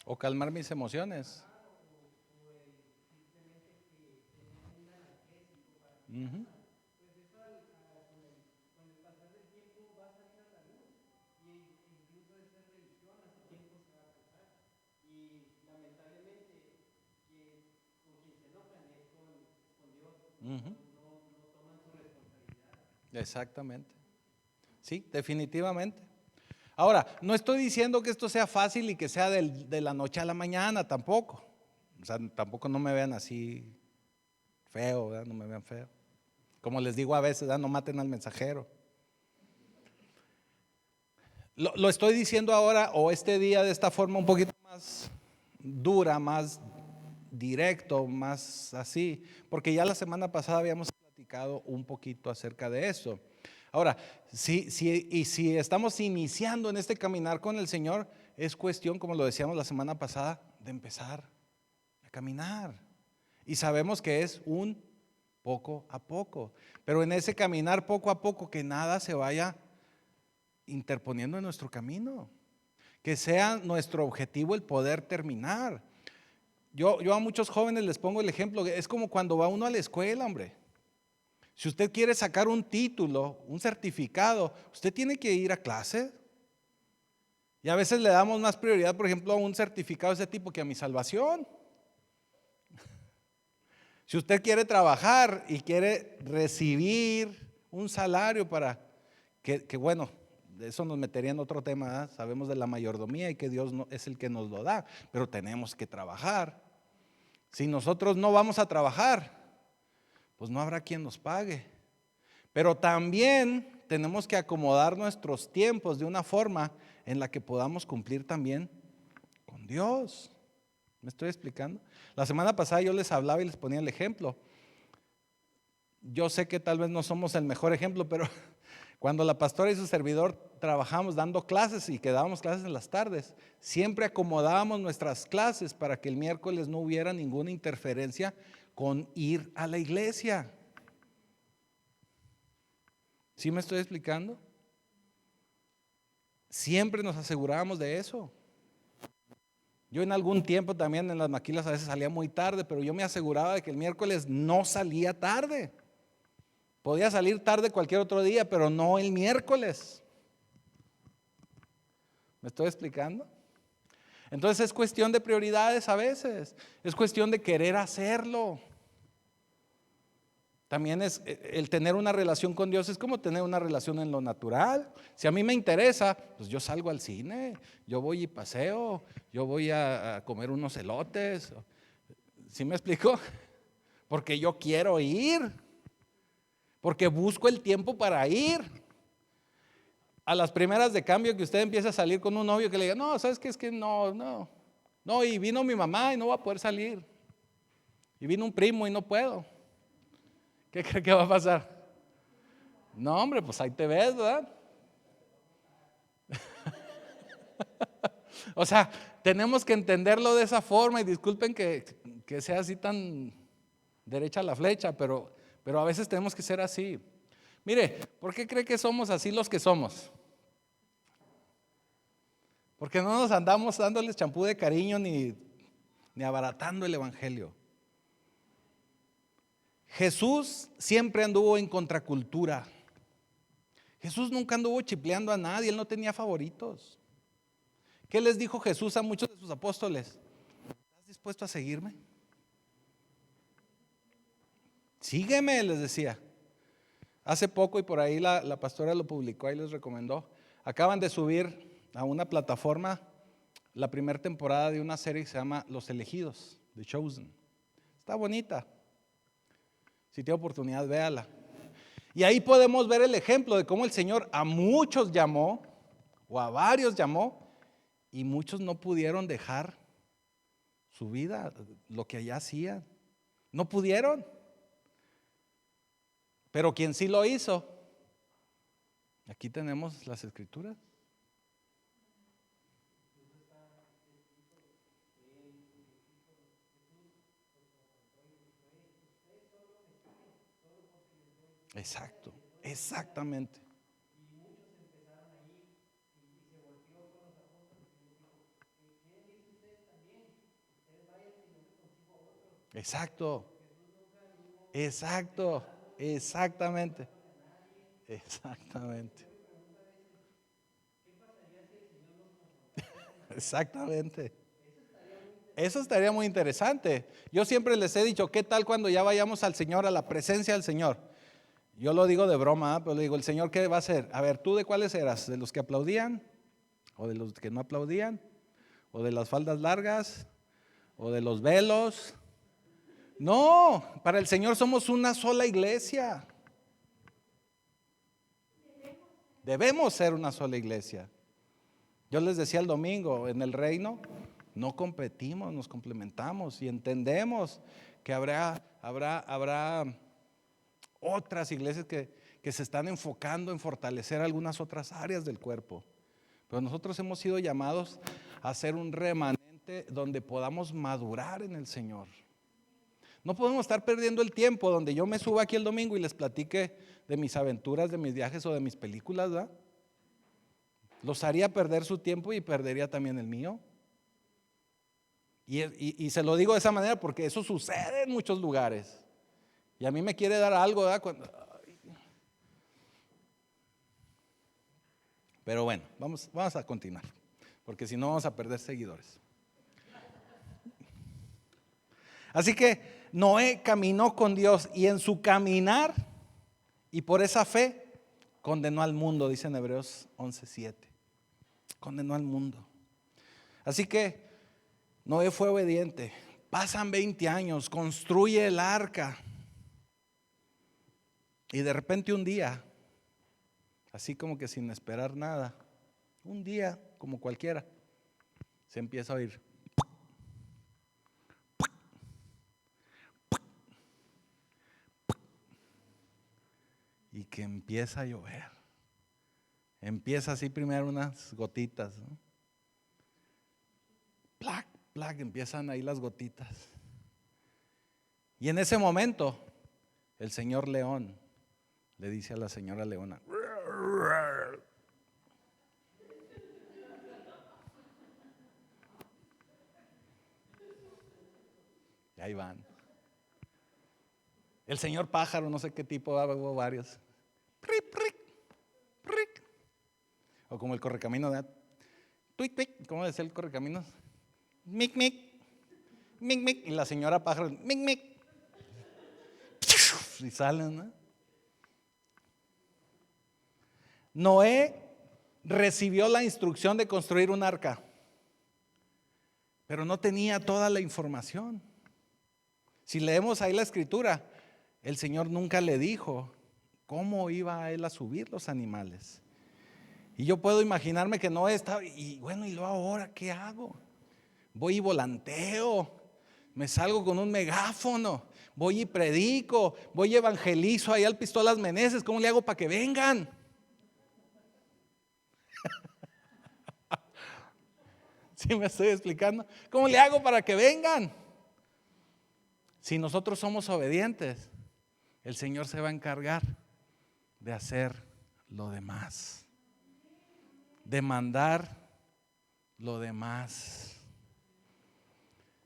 O calmar mis emociones. Ujú. Ujú. Exactamente. Sí, definitivamente. Ahora, no estoy diciendo que esto sea fácil y que sea de la noche a la mañana, tampoco. O sea, tampoco no me vean así feo, ¿verdad? No me vean feo. Como les digo a veces, ¿verdad? No maten al mensajero. Lo estoy diciendo ahora o este día de esta forma un poquito más dura, más directo, más así, porque ya la semana pasada habíamos platicado un poquito acerca de eso. Ahora, si estamos iniciando en este caminar con el Señor, es cuestión, como lo decíamos la semana pasada, de empezar a caminar. Y sabemos que es un poco a poco, pero en ese caminar poco a poco, que nada se vaya interponiendo en nuestro camino, que sea nuestro objetivo el poder terminar. Yo a muchos jóvenes les pongo el ejemplo, es como cuando va uno a la escuela, hombre. Si usted quiere sacar un título, un certificado, usted tiene que ir a clase. Y a veces le damos más prioridad, por ejemplo, a un certificado de ese tipo que a mi salvación. Si usted quiere trabajar y quiere recibir un salario para que bueno, eso nos metería en otro tema, ¿verdad? Sabemos de la mayordomía y que Dios es el que nos lo da, pero tenemos que trabajar. Si nosotros no vamos a trabajar, pues no habrá quien nos pague. Pero también tenemos que acomodar nuestros tiempos de una forma en la que podamos cumplir también con Dios. ¿Me estoy explicando? La semana pasada yo les hablaba y les ponía el ejemplo. Yo sé que tal vez no somos el mejor ejemplo, pero cuando la pastora y su servidor trabajamos dando clases y que dábamos clases en las tardes, siempre acomodábamos nuestras clases para que el miércoles no hubiera ninguna interferencia con ir a la iglesia. ¿Sí me estoy explicando? Siempre nos asegurábamos de eso. Yo en algún tiempo también en las maquilas a veces salía muy tarde, pero yo me aseguraba de que el miércoles no salía tarde. Podía salir tarde cualquier otro día, pero no el miércoles. ¿Me estoy explicando? Entonces es cuestión de prioridades a veces. Es cuestión de querer hacerlo. También es el tener una relación con Dios, es como tener una relación en lo natural. Si a mí me interesa, pues yo salgo al cine, yo voy y paseo, yo voy a comer unos elotes. ¿Sí me explico? Porque yo quiero ir, porque busco el tiempo para ir. A las primeras de cambio que usted empieza a salir con un novio que le diga, no, ¿sabes qué? Es que no, y vino mi mamá y no va a poder salir. Y vino un primo y no puedo. ¿Qué cree que va a pasar? No, hombre, pues ahí te ves, ¿verdad? O sea, tenemos que entenderlo de esa forma y disculpen que sea así tan derecha la flecha, pero a veces tenemos que ser así. Mire, ¿por qué cree que somos así los que somos? Porque no nos andamos dándoles champú de cariño ni abaratando el evangelio. Jesús siempre anduvo en contracultura. Jesús nunca anduvo chipleando a nadie, él no tenía favoritos. ¿Qué les dijo Jesús a muchos de sus apóstoles? ¿Estás dispuesto a seguirme? Sígueme, les decía. Hace poco, y por ahí la pastora lo publicó, ahí les recomendó. Acaban de subir a una plataforma la primera temporada de una serie que se llama Los Elegidos, The Chosen. Está bonita. Si tiene oportunidad, véala. Y ahí podemos ver el ejemplo de cómo el Señor a muchos llamó, o a varios llamó, y muchos no pudieron dejar su vida, lo que allá hacían. No pudieron. Pero quien sí lo hizo, aquí tenemos las escrituras. Exacto, exactamente. Exacto, exacto, exactamente, exactamente, exactamente. Eso estaría muy interesante. Yo siempre les he dicho, ¿qué tal cuando ya vayamos al Señor, a la presencia del Señor? Yo lo digo de broma, pero le digo, ¿el Señor qué va a hacer? A ver, ¿tú de cuáles eras? ¿De los que aplaudían? ¿O de los que no aplaudían? ¿O de las faldas largas? ¿O de los velos? No, para el Señor somos una sola iglesia. Debemos ser una sola iglesia. Yo les decía el domingo, en el reino no competimos, nos complementamos y entendemos que habrá otras iglesias que se están enfocando en fortalecer algunas otras áreas del cuerpo. Pero nosotros hemos sido llamados a ser un remanente donde podamos madurar en el Señor. No podemos estar perdiendo el tiempo donde yo me suba aquí el domingo y les platique de mis aventuras, de mis viajes o de mis películas, ¿verdad? Los haría perder su tiempo y perdería también el mío. Y se lo digo de esa manera porque eso sucede en muchos lugares. Y a mí me quiere dar algo, ¿verdad? Pero bueno, vamos a continuar, porque si no vamos a perder seguidores. Así que Noé caminó con Dios y en su caminar y por esa fe condenó al mundo, dice en Hebreos 11:7. Condenó al mundo. Así que Noé fue obediente. Pasan 20 años, construye el arca. Y de repente un día, así como que sin esperar nada, un día como cualquiera, se empieza a oír. Y que empieza a llover. Empieza así primero unas gotitas, ¿no? Plac, plac, empiezan ahí las gotitas. Y en ese momento, el señor león le dice a la señora leona: y ahí van. El señor pájaro, no sé qué tipo, hubo varios. O como el correcaminos, ¿verdad? Tuic, tuic, ¿cómo decía el correcaminos? Mic, mic, mic, mic. Y la señora pájaro, mic, mic. Y salen, ¿no? Noé recibió la instrucción de construir un arca, pero no tenía toda la información. Si leemos ahí la escritura, el Señor nunca le dijo cómo iba a él a subir los animales. Y yo puedo imaginarme que Noé estaba, y bueno, ¿y luego ahora qué hago? Voy y volanteo, me salgo con un megáfono, voy y predico, voy y evangelizo ahí al Pistolas Meneses, ¿cómo le hago para que vengan? ¿Sí me estoy explicando? ¿Cómo le hago para que vengan? Si nosotros somos obedientes, el Señor se va a encargar de hacer lo demás, de mandar lo demás.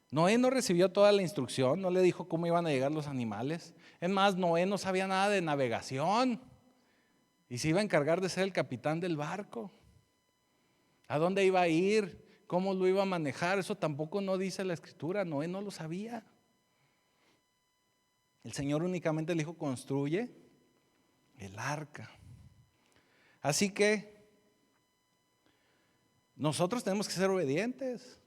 Noé no recibió toda la instrucción, no le dijo cómo iban a llegar los animales. Es más, Noé no sabía nada de navegación y se iba a encargar de ser el capitán del barco. ¿A dónde iba a ir? ¿Cómo lo iba a manejar? Eso tampoco no dice la Escritura. Noé no lo sabía. El Señor únicamente le dijo: construye el arca. Así que nosotros tenemos que ser obedientes.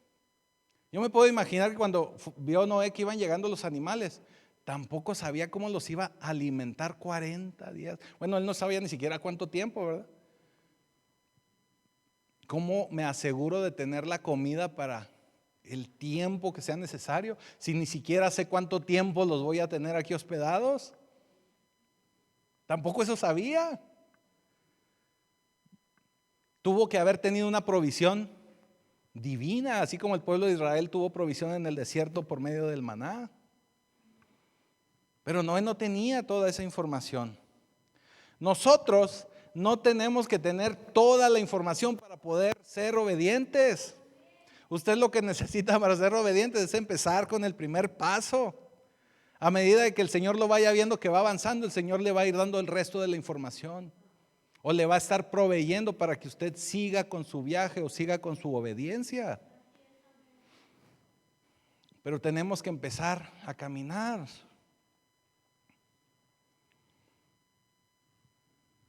Yo me puedo imaginar que cuando vio Noé que iban llegando los animales, tampoco sabía cómo los iba a alimentar 40 días. Bueno, él no sabía ni siquiera cuánto tiempo, ¿verdad? ¿Cómo me aseguro de tener la comida para el tiempo que sea necesario, si ni siquiera sé cuánto tiempo los voy a tener aquí hospedados? Tampoco eso sabía. Tuvo que haber tenido una provisión divina, así como el pueblo de Israel tuvo provisión en el desierto por medio del maná. Pero Noé no tenía toda esa información. Nosotros no tenemos que tener toda la información para poder ser obedientes. Usted lo que necesita para ser obediente es empezar con el primer paso. A medida de que el Señor lo vaya viendo que va avanzando, el Señor le va a ir dando el resto de la información. O le va a estar proveyendo para que usted siga con su viaje o siga con su obediencia. Pero tenemos que empezar a caminar.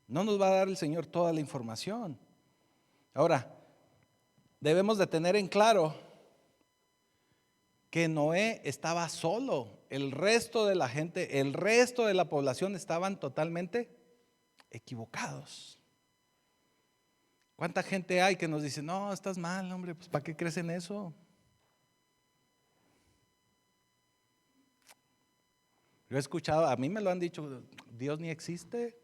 No nos va a dar el Señor toda la información. Ahora, debemos de tener en claro que Noé estaba solo. El resto de la gente, el resto de la población estaban totalmente equivocados. ¿Cuánta gente hay que nos dice: no, estás mal, hombre, pues ¿para qué crees en eso? Yo he escuchado, a mí me lo han dicho: Dios ni existe.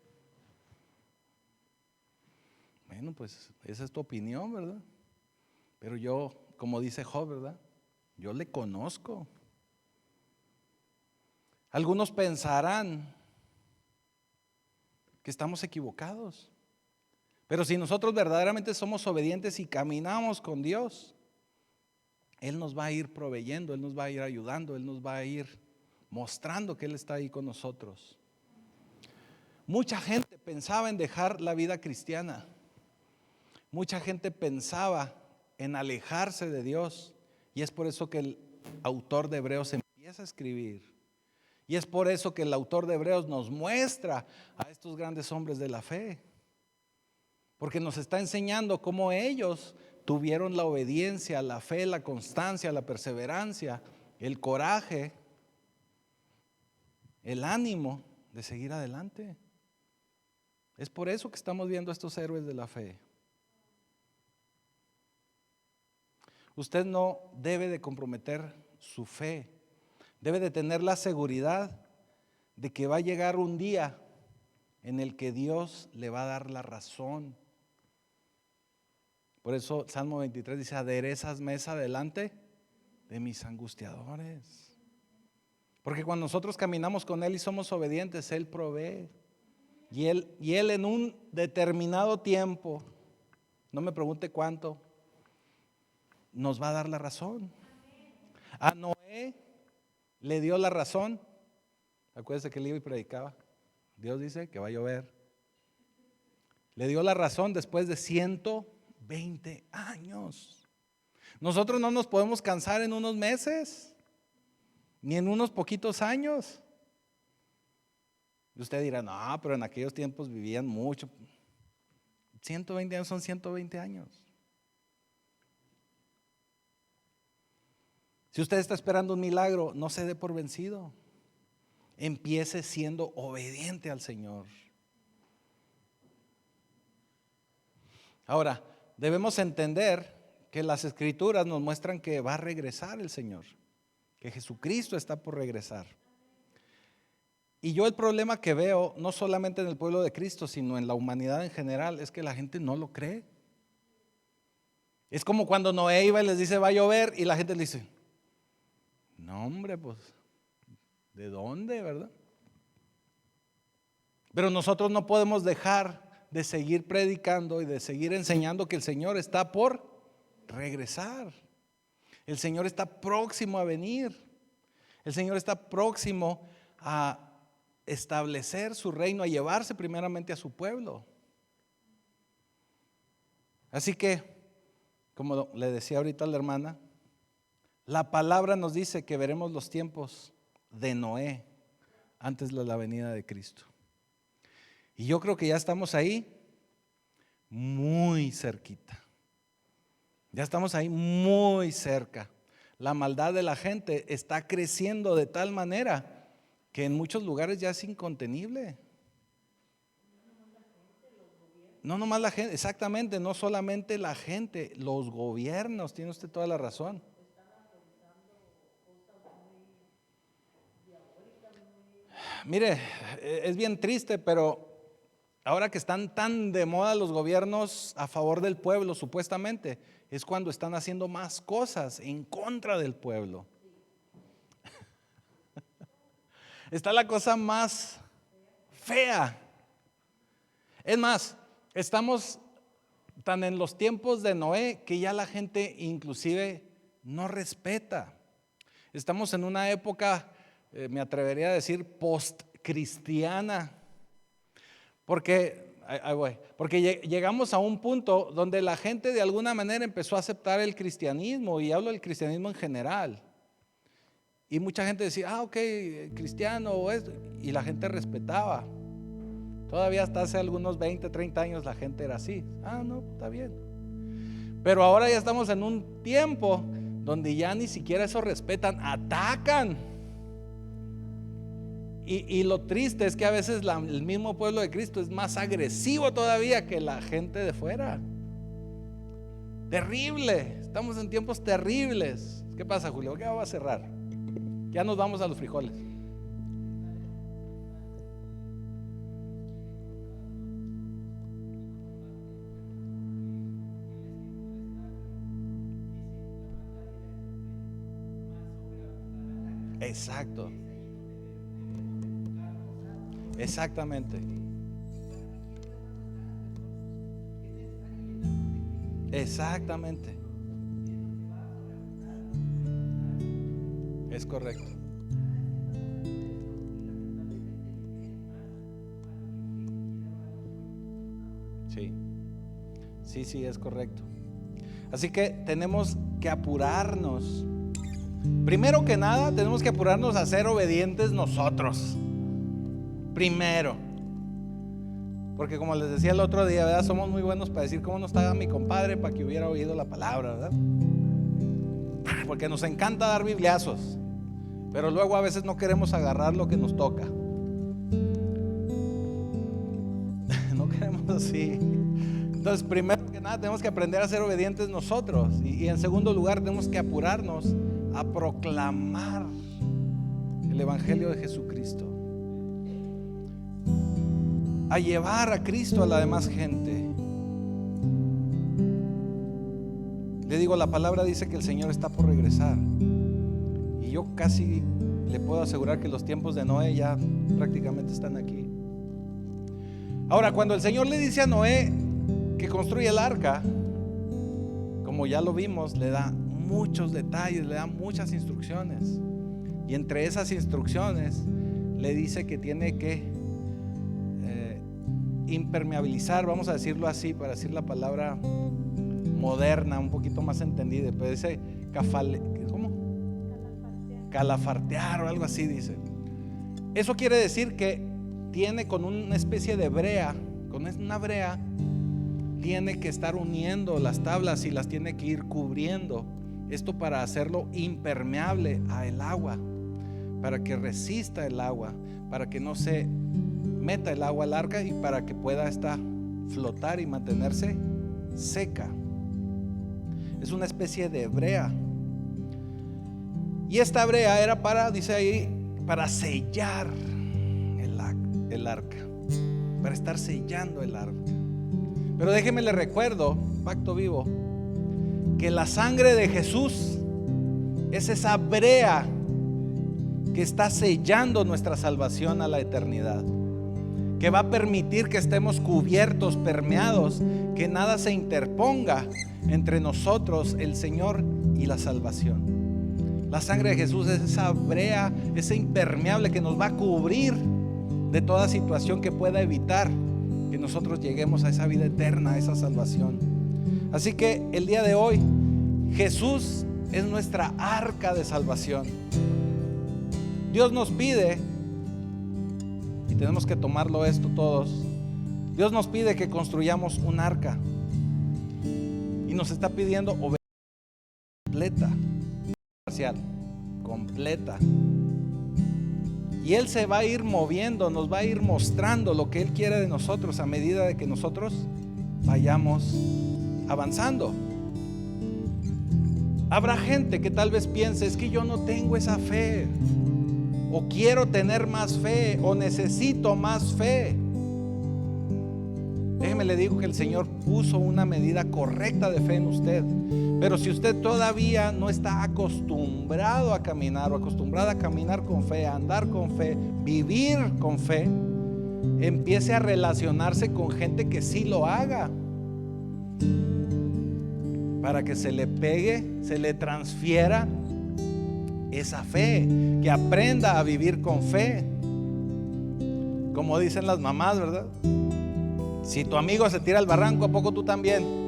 Bueno, pues esa es tu opinión, ¿verdad? Pero yo, como dice Job, ¿verdad? Yo le conozco. Algunos pensarán que estamos equivocados. Pero si nosotros verdaderamente somos obedientes y caminamos con Dios, Él nos va a ir proveyendo, Él nos va a ir ayudando, Él nos va a ir mostrando que Él está ahí con nosotros. Mucha gente pensaba en dejar la vida cristiana. Mucha gente pensaba en alejarse de Dios. Y es por eso que el autor de Hebreos empieza a escribir. Y es por eso que el autor de Hebreos nos muestra a estos grandes hombres de la fe. Porque nos está enseñando cómo ellos tuvieron la obediencia, la fe, la constancia, la perseverancia, el coraje, el ánimo de seguir adelante. Es por eso que estamos viendo a estos héroes de la fe. Usted no debe de comprometer su fe. Debe de tener la seguridad de que va a llegar un día en el que Dios le va a dar la razón. Por eso Salmo 23 dice: aderezas mesa delante de mis angustiadores. Porque cuando nosotros caminamos con Él y somos obedientes, Él provee. Y Él en un determinado tiempo, no me pregunte cuánto, nos va a dar la razón. A Noé le dio la razón. Acuérdese que él iba y predicaba: Dios dice que va a llover. Le dio la razón después de 120 años. Nosotros no nos podemos cansar en unos meses, ni en unos poquitos años. Y usted dirá: no, pero en aquellos tiempos vivían mucho. 120 años son 120 años. Si usted está esperando un milagro, no se dé por vencido. Empiece siendo obediente al Señor. Ahora, debemos entender que las Escrituras nos muestran que va a regresar el Señor, que Jesucristo está por regresar. Y yo el problema que veo, no solamente en el pueblo de Cristo, sino en la humanidad en general, es que la gente no lo cree. Es como cuando Noé iba y les dice va a llover y la gente le dice, no hombre, pues, ¿de dónde, verdad? Pero nosotros no podemos dejar de seguir predicando y de seguir enseñando que el Señor está por regresar. El Señor está próximo a venir. El Señor está próximo a establecer su reino, a llevarse primeramente a su pueblo. Así que, como le decía ahorita a la hermana, la palabra nos dice que veremos los tiempos de Noé antes de la venida de Cristo. Y yo creo que ya estamos ahí muy cerquita. Ya estamos ahí muy cerca. La maldad de la gente está creciendo de tal manera que en muchos lugares ya es incontenible. No nomás la gente, exactamente, no solamente la gente, los gobiernos, tiene usted toda la razón. Mire, es bien triste, pero ahora que están tan de moda los gobiernos a favor del pueblo, supuestamente, es cuando están haciendo más cosas en contra del pueblo. Está la cosa más fea. Es más, estamos tan en los tiempos de Noé que ya la gente inclusive no respeta. Estamos en una época, me atrevería a decir, post-cristiana. Porque llegamos a un punto donde la gente de alguna manera empezó a aceptar el cristianismo, y hablo del cristianismo en general. Y mucha gente decía, ok, cristiano o esto, y la gente respetaba. Todavía hasta hace algunos 20, 30 años la gente era así. No, está bien. Pero ahora ya estamos en un tiempo donde ya ni siquiera eso respetan, atacan. Y lo triste es que a veces el mismo pueblo de Cristo es más agresivo todavía que la gente de fuera. Terrible, estamos en tiempos terribles. ¿Qué pasa, Julio? ¿Qué va a cerrar? Ya nos vamos a los frijoles. Exacto. Exactamente. Exactamente. Es correcto. Sí, es correcto. Así que tenemos que apurarnos. Primero que nada, tenemos que apurarnos a ser obedientes nosotros. Primero. Porque como les decía el otro día, ¿verdad? Somos muy buenos para decir cómo no estaba mi compadre para que hubiera oído la palabra, ¿verdad? Porque nos encanta dar bibliazos, pero luego a veces no queremos agarrar lo que nos toca. No queremos así. Entonces, primero que nada, tenemos que aprender a ser obedientes nosotros. Y en segundo lugar, tenemos que apurarnos a proclamar el Evangelio de Jesucristo, a llevar a Cristo a la demás gente. Le digo, la palabra dice que el Señor está por regresar, y yo casi le puedo asegurar que los tiempos de Noé ya prácticamente están aquí. Ahora, cuando el Señor le dice a Noé que construye el arca, como ya lo vimos, le da muchos detalles, le da muchas instrucciones, y entre esas instrucciones le dice que tiene que impermeabilizar, vamos a decirlo así, para decir la palabra moderna, un poquito más entendida, pero dice calafartear o algo así dice. Eso quiere decir que tiene con una especie de brea, con una brea, tiene que estar uniendo las tablas y las tiene que ir cubriendo. Esto para hacerlo impermeable al agua, para que resista el agua, para que no se meta el agua al arca y para que pueda flotar y mantenerse seca. Es una especie de brea. Y esta brea era para, dice ahí, para sellar el arca, para estar sellando el arca. Pero déjeme le recuerdo, pacto vivo, que la sangre de Jesús es esa brea que está sellando nuestra salvación a la eternidad, que va a permitir que estemos cubiertos, permeados, que nada se interponga entre nosotros, el Señor y la salvación. La sangre de Jesús es esa brea, ese impermeable que nos va a cubrir de toda situación que pueda evitar que nosotros lleguemos a esa vida eterna, a esa salvación. Así que el día de hoy, Jesús es nuestra arca de salvación. Dios nos pide, y tenemos que tomarlo esto todos, Dios nos pide que construyamos un arca, y nos está pidiendo obediencia completa, parcial, completa. Y Él se va a ir moviendo, nos va a ir mostrando lo que Él quiere de nosotros a medida de que nosotros vayamos avanzando. Habrá gente que tal vez piense, es que yo no tengo esa fe, o quiero tener más fe, o necesito más fe. Déjeme le digo que el Señor puso una medida correcta de fe en usted. Pero si usted todavía no está acostumbrado a caminar o acostumbrada a caminar con fe, a andar con fe, vivir con fe, empiece a relacionarse con gente que sí lo haga, para que se le pegue, se le transfiera esa fe, que aprenda a vivir con fe. Como dicen las mamás, ¿verdad? Si tu amigo se tira al barranco, ¿a poco tú también?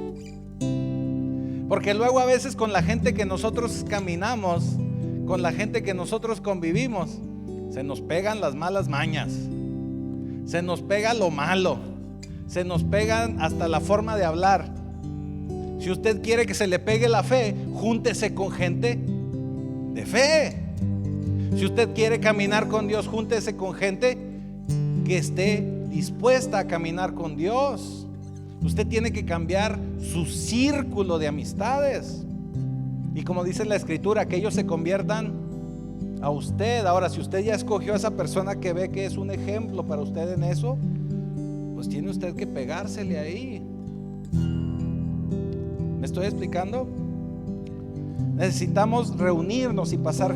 Porque luego a veces con la gente que nosotros caminamos, con la gente que nosotros convivimos, se nos pegan las malas mañas, se nos pega lo malo, se nos pegan hasta la forma de hablar. Si usted quiere que se le pegue la fe, júntese con gente de fe. Si usted quiere caminar con Dios, júntese con gente que esté dispuesta a caminar con Dios. Usted tiene que cambiar su círculo de amistades. Y como dice la Escritura, que ellos se conviertan a usted. Ahora, si usted ya escogió a esa persona que ve que es un ejemplo para usted en eso, pues tiene usted que pegársele ahí. ¿Me estoy explicando? Necesitamos reunirnos y pasar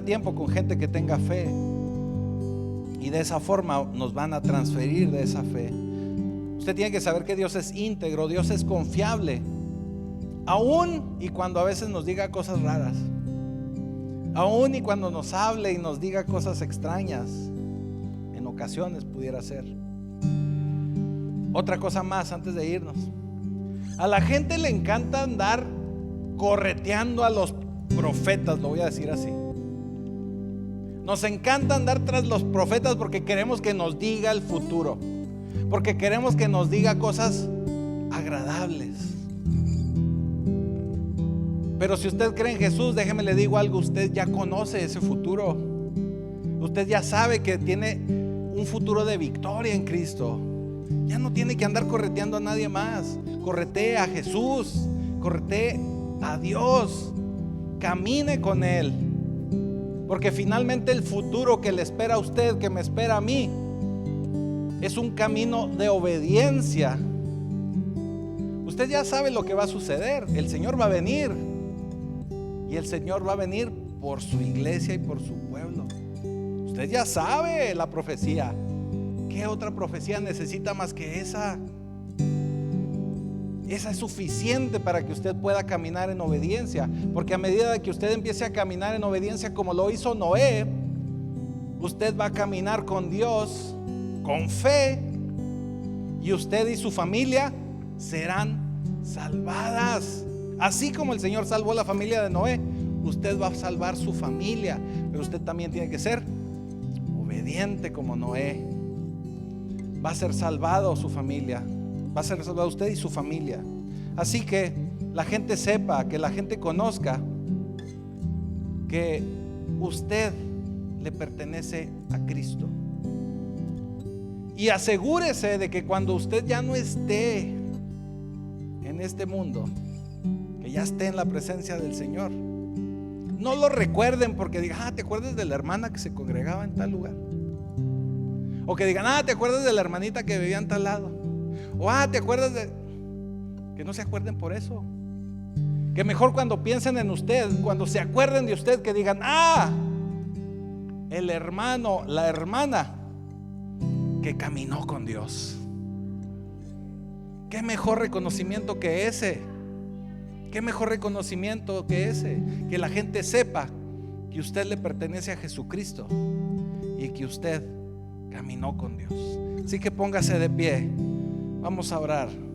tiempo con gente que tenga fe. Y de esa forma nos van a transferir de esa fe. Usted tiene que saber que Dios es íntegro, Dios es confiable, aún y cuando a veces nos diga cosas raras, aún y cuando nos hable y nos diga cosas extrañas. En ocasiones pudiera ser. Otra cosa más antes de irnos. A la gente le encanta andar correteando a los profetas, lo voy a decir así. Nos encanta andar tras los profetas porque queremos que nos diga el futuro, porque queremos que nos diga cosas agradables. Pero si usted cree en Jesús, déjeme le digo algo, usted ya conoce ese futuro. Usted ya sabe que tiene un futuro de victoria en Cristo. Ya no tiene que andar correteando a nadie más. Corretee a Jesús, corretee a Dios, camine con Él, porque finalmente el futuro que le espera a usted, que me espera a mí, es un camino de obediencia. Usted ya sabe lo que va a suceder. El Señor va a venir, y el Señor va a venir por su iglesia y por su pueblo. Usted ya sabe la profecía. ¿Qué otra profecía necesita más que esa? Esa es suficiente para que usted pueda caminar en obediencia. Porque a medida de que usted empiece a caminar en obediencia como lo hizo Noé, usted va a caminar con Dios, con fe, y usted y su familia serán salvadas. Así como el Señor salvó la familia de Noé, usted va a salvar su familia. Pero usted también tiene que ser obediente como Noé. Va a ser salvado su familia, va a ser salvado usted y su familia. Así que la gente sepa, que la gente conozca que usted le pertenece a Cristo. Y asegúrese de que cuando usted ya no esté en este mundo, que ya esté en la presencia del Señor, no lo recuerden porque digan, ¿te acuerdas de la hermana que se congregaba en tal lugar? O que digan, ¿te acuerdas de la hermanita que vivía en tal lado? O ¿te acuerdas de...? Que no se acuerden por eso. Que mejor cuando piensen en usted, cuando se acuerden de usted, que digan, el hermano, la hermana que caminó con Dios. ¿Qué mejor reconocimiento que ese? ¿Qué mejor reconocimiento que ese? Que la gente sepa que usted le pertenece a Jesucristo y que usted caminó con Dios. Así que póngase de pie. Vamos a orar.